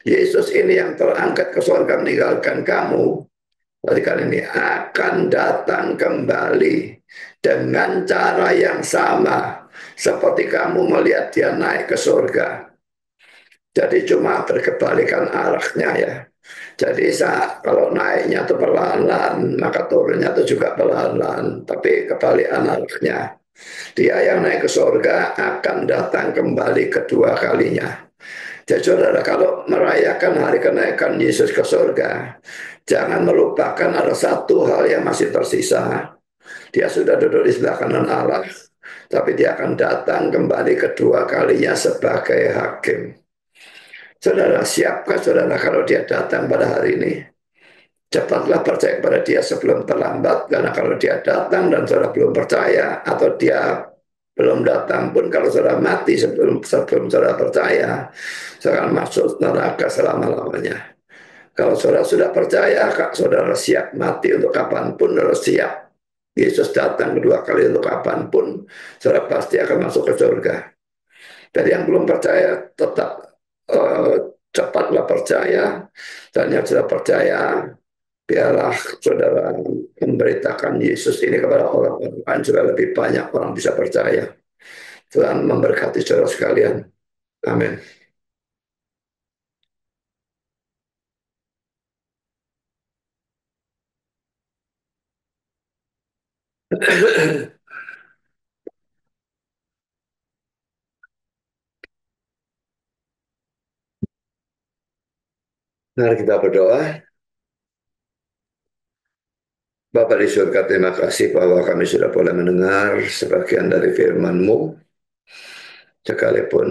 Yesus ini yang terangkat ke surga meninggalkan kamu, kali ini akan datang kembali dengan cara yang sama seperti kamu melihat dia naik ke surga. Jadi cuma berkebalikan arahnya ya. Jadi kalau naiknya itu perlahan-lahan, maka turunnya itu juga perlahan-lahan. Tapi kebalikan arahnya. Dia yang naik ke surga akan datang kembali kedua kalinya. Jadi saudara, kalau merayakan hari kenaikan Yesus ke surga, jangan melupakan ada satu hal yang masih tersisa. Dia sudah duduk di sebelah kanan Allah, tapi dia akan datang kembali kedua kalinya sebagai hakim. Saudara, siapkah saudara kalau dia datang pada hari ini? Cepatlah percaya kepada dia sebelum terlambat, karena kalau dia datang dan saudara belum percaya, atau dia belum datang pun, kalau saudara mati sebelum saudara percaya, saudara masuk neraka selama-lamanya. Kalau saudara sudah percaya, saudara siap mati untuk kapanpun, saudara siap Yesus datang kedua kali untuk kapanpun, saudara pasti akan masuk ke surga. Dan yang belum percaya, tetap uh, cepatlah percaya, dan yang sudah percaya, biarlah saudara memberitakan Yesus ini kepada orang-orang lain supaya lebih banyak orang bisa percaya. Tuhan memberkati saudara sekalian. Amin. Mari kita berdoa. Bapa di surga, terima kasih bahwa kami sudah boleh mendengar sebagian dari firman-Mu, sekalipun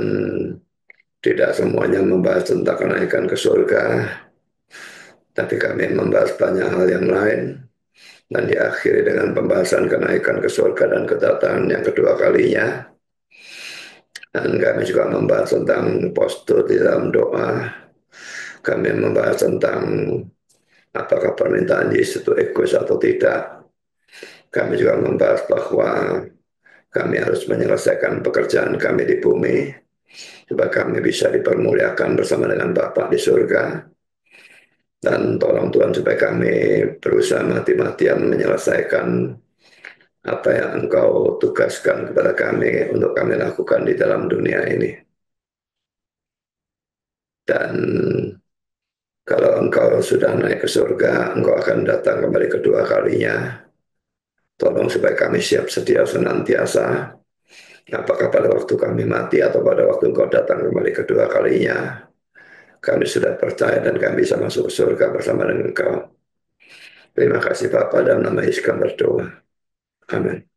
tidak semuanya membahas tentang kenaikan ke surga, tapi kami membahas banyak hal yang lain, dan diakhiri dengan pembahasan kenaikan ke surga dan kedatangan yang kedua kalinya. Dan kami juga membahas tentang postur di dalam doa. Kami membahas tentang apakah permintaan Yesus itu egois atau tidak. Kami juga membahas bahwa kami harus menyelesaikan pekerjaan kami di bumi, supaya kami bisa dipermuliakan bersama dengan Bapa di surga. Dan tolong Tuhan supaya kami berusaha mati-matian menyelesaikan apa yang Engkau tugaskan kepada kami untuk kami lakukan di dalam dunia ini. Dan kalau Engkau sudah naik ke surga, Engkau akan datang kembali kedua kalinya. Tolong supaya kami siap sedia senantiasa. Apakah pada waktu kami mati atau pada waktu Engkau datang kembali kedua kalinya, kami sudah percaya dan kami bisa masuk ke surga bersama dengan Engkau. Terima kasih Bapak, dalam nama Yesus kami berdoa. Amin.